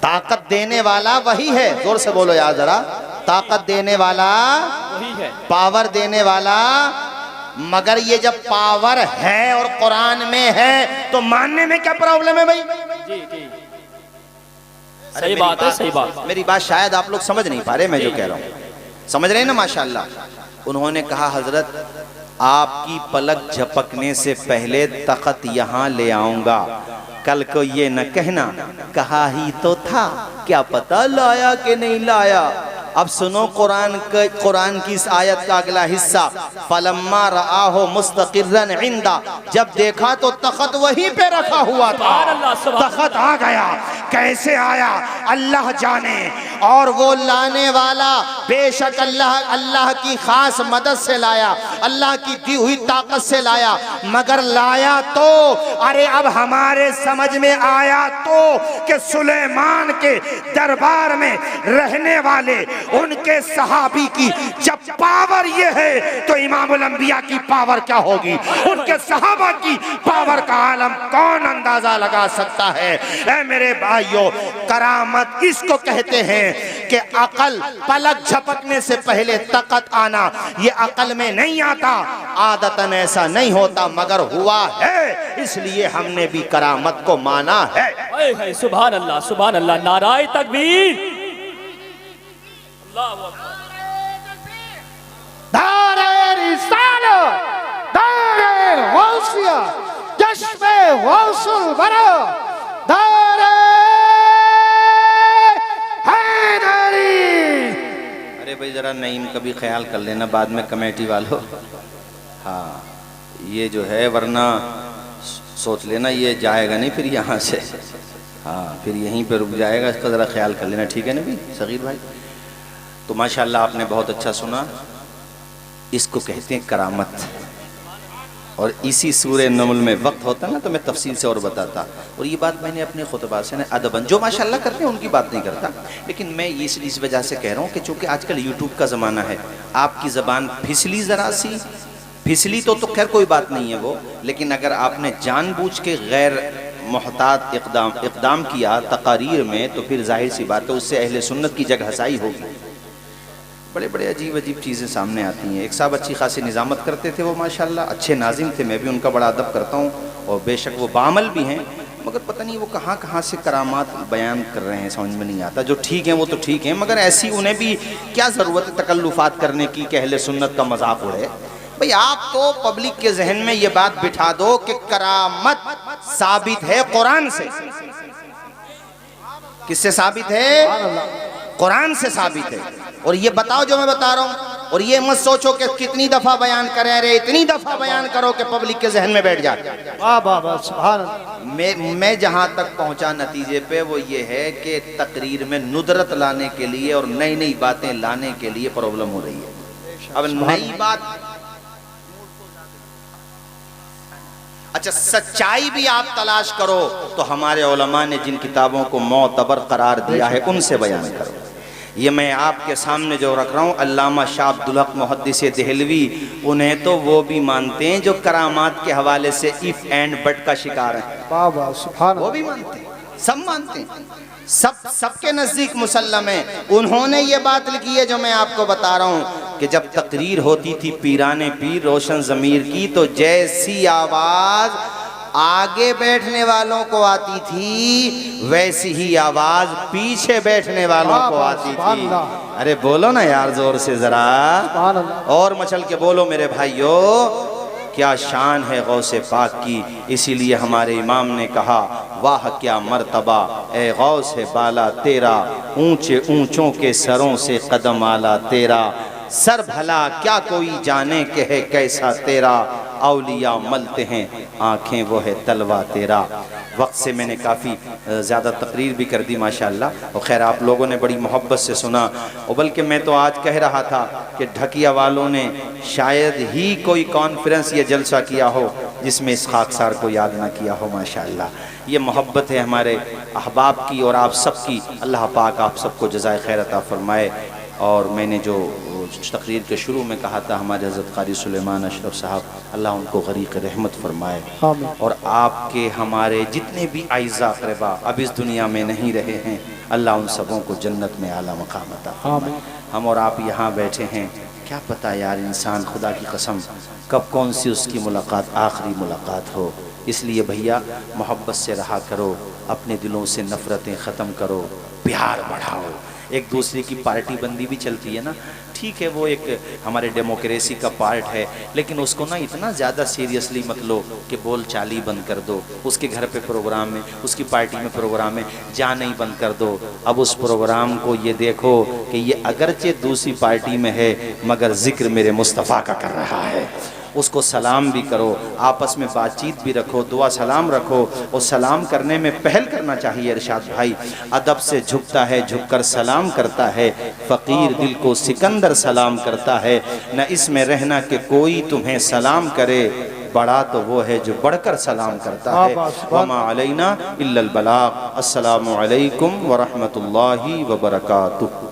ताकत देने वाला वही है, जोर से बोलो यार जरा, ताकत देने वाला वही है, पावर देने वाला। मगर ये जब पावर है और कुरान में है तो मानने में क्या प्रॉब्लम है भाई? जी जी, सही बात है, सही बात। मेरी बात शायद आप लोग समझ नहीं पा रहे, मैं जो कह रहा हूँ समझ रहे हैं ना? माशाल्लाह। उन्होंने कहा हजरत आपकी पलक झपकने से पहले तख्त यहाँ ले आऊंगा। कल को ये न कहना कहा ही तो था, क्या पता लाया कि नहीं लाया। अब सुनो कुरान की इस आयत का अगला हिस्सा, फलम्मा रआहो मुस्तकिर्रन इंदा, जब देखा तो तख्त वहीं पे रखा हुआ था। तख्त आ गया, कैसे आया अल्लाह जाने, और वो लाने वाला बेशक अल्लाह की खास मदद से लाया, अल्लाह की दी हुई ताकत से लाया। मगर लाया तो, अरे अब हमारे समझ में आया तो कि सुलेमान के दरबार में रहने वाले उनके सहाबी की जब पावर ये है तो इमामुल अंबिया की पावर क्या होगी, उनके सहाबा की पावर का आलम कौन अंदाजा लगा सकता है। ऐ मेरे भाइयों, करामत इसको कहते हैं कि अकल, पलक झपकने से पहले तकत आना, ये अकल में नहीं आता, आदतन ऐसा नहीं होता, मगर हुआ है, इसलिए हमने भी करामत को माना है। सुभान अल्लाह, सुभान अल्लाह, नाराए तकबीर, दारे रिसालत, दारे गौसिया, चश्मे गौसुल बरो, दारे हैदरी। अरे भाई जरा नईम का भी ख्याल कर लेना बाद में कमेटी वालों। हाँ, ये जो है, वरना सोच लेना ये जाएगा नहीं फिर यहाँ से। हाँ, फिर यहीं पे रुक जाएगा, इसका ज़रा ख्याल कर लेना, ठीक है ना भी सगीर भाई? तो माशाल्लाह आपने बहुत अच्छा सुना। इसको कहते हैं करामत, और इसी सूरह नमल में वक्त होता ना तो मैं तफसील से और बताता। और ये बात मैंने अपने खुतबा से ना अदबन, जो माशाल्लाह करते हैं उनकी बात नहीं करता, लेकिन मैं ये इस वजह से कह रहा हूँ कि चूँकि आजकल यूट्यूब का ज़माना है, आपकी ज़बान फिसली ज़रा सी फिसली तो खैर कोई बात नहीं है वो, लेकिन अगर आपने जानबूझ के गैर मोहतात इक़दाम किया तकारीर में तो फिर जाहिर सी बात है उससे अहले सुन्नत की जगह हसाई होगी। बड़े बड़े अजीब अजीब चीज़ें सामने आती हैं। एक साहब अच्छी खासी निज़ामत करते थे, वो माशाल्लाह अच्छे नाजिम थे, मैं भी उनका बड़ा अदब करता हूँ, और बेशक वो बामल भी हैं, मगर पता नहीं वो कहाँ कहाँ से करामात बयान कर रहे हैं, समझ में नहीं आता। जो ठीक है वो तो ठीक है, मगर ऐसी उन्हें भी क्या ज़रूरत है तकल्लुफ़ात करने की कि अहले सुन्नत का मजाक उड़े। भाई आप तो पब्लिक के जहन में ये बात बिठा दो कि करामत साबित है कुरान से। किससे साबित है? कुरान से साबित है। और ये बताओ जो मैं बता रहा हूँ, और ये मत सोचो कि कितनी दफा बयान करें, अरे इतनी दफा बयान करो कि पब्लिक के जहन में बैठ जाए। वाह वाह वाह, सुभान अल्लाह। मैं जहां तक पहुंचा नतीजे पे वो ये है कि तकरीर में नुदरत लाने के लिए और नई नई बातें लाने के लिए प्रॉब्लम हो रही है। अब नई बात, अच्छा सच्चाई भी आप तलाश करो तो हमारे उलमा ने जिन किताबों को मोतबर करार दिया है उनसे बयान करो। ये मैं आपके सामने जो रख रहा हूँ, अल्लामा शाह अब्दुल हक मुहद्दिस देहलवी, उन्हें तो वो भी मानते हैं जो करामात के हवाले से इफ एंड बट का शिकार है। वाह वाह, सुभान वो अल्लाह। भी मानते हैं, सब मानते हैं, सबके नजदीक मुसल्लम है। उन्होंने ये बात लिखी है जो मैं आपको बता रहा हूँ कि जब तकरीर होती थी पीराने पीर रोशन ज़मीर की, तो जैसी आवाज आगे बैठने वालों को आती थी वैसी ही आवाज पीछे बैठने वालों को आती थी। अरे बोलो ना यार जोर से जरा, और मचल के बोलो मेरे भाइयों। क्या शान है गौसे पाक की, इसीलिए हमारे इमाम ने कहा वाह क्या मर्तबा ए गौसे बाला तेरा, ऊंचे ऊंचों के सरों से कदम आला तेरा, सर भला क्या कोई जाने के है कैसा तेरा, औलिया मलते हैं आंखें वो है तलवा तेरा। वक्त से मैंने काफ़ी ज़्यादा तकरीर भी कर दी माशाअल्लाह, और खैर आप लोगों ने बड़ी मोहब्बत से सुना। और बल्कि मैं तो आज कह रहा था कि ढकिया वालों ने शायद ही कोई कॉन्फ्रेंस या जलसा किया हो जिसमें इस खाकसार को याद ना किया हो। माशाअल्लाह ये मोहब्बत है हमारे अहबाब की और आप सबकी। अल्लाह पाक आप सबको जज़ाए खैर अता फरमाए। और मैंने जो तकरीर के शुरू में कहा था, हमारे हज़रत क़ारी सुलेमान अशरफ साहब, अल्लाह उनको गरीक़ रहमत फरमाए। और आपके हमारे जितने भी आइज़ा अक़रबा अब इस दुनिया में नहीं रहे हैं, अल्लाह उन सबों को जन्नत में आला मक़ाम अता फरमाए। हम और आप यहाँ बैठे हैं, क्या पता यार इंसान खुदा की कसम कब कौन सी उसकी मुलाकात आखिरी मुलाकात हो। इसलिए भैया मोहब्बत से रहा करो, अपने दिलों से नफ़रतें ख़त्म करो, प्यार बढ़ाओ। एक दूसरे की पार्टी बंदी भी चलती है ना, ठीक है वो एक हमारे डेमोक्रेसी का पार्ट है, लेकिन उसको ना इतना ज़्यादा सीरियसली मत लो कि बोल चाल ही बंद कर दो। उसके घर पे प्रोग्राम में, उसकी पार्टी में प्रोग्राम में जाना ही बंद कर दो। अब उस प्रोग्राम को ये देखो कि ये अगरचे दूसरी पार्टी में है मगर जिक्र मेरे मुस्तफ़ा का कर रहा है। उसको सलाम भी करो, आपस में बातचीत भी रखो, दुआ सलाम रखो। और सलाम करने में पहल करना चाहिए। इरशाद भाई अदब से झुकता है, झुककर सलाम करता है, फ़कीर दिल को सिकंदर सलाम करता है। न इसमें रहना कि कोई तुम्हें सलाम करे, बड़ा तो वो है जो बढ़कर सलाम करता है। वमा अलैना इल्लल बलाग। अस्सलामु अलैकुम व रहमतुल्लाहि व बरकातुहू।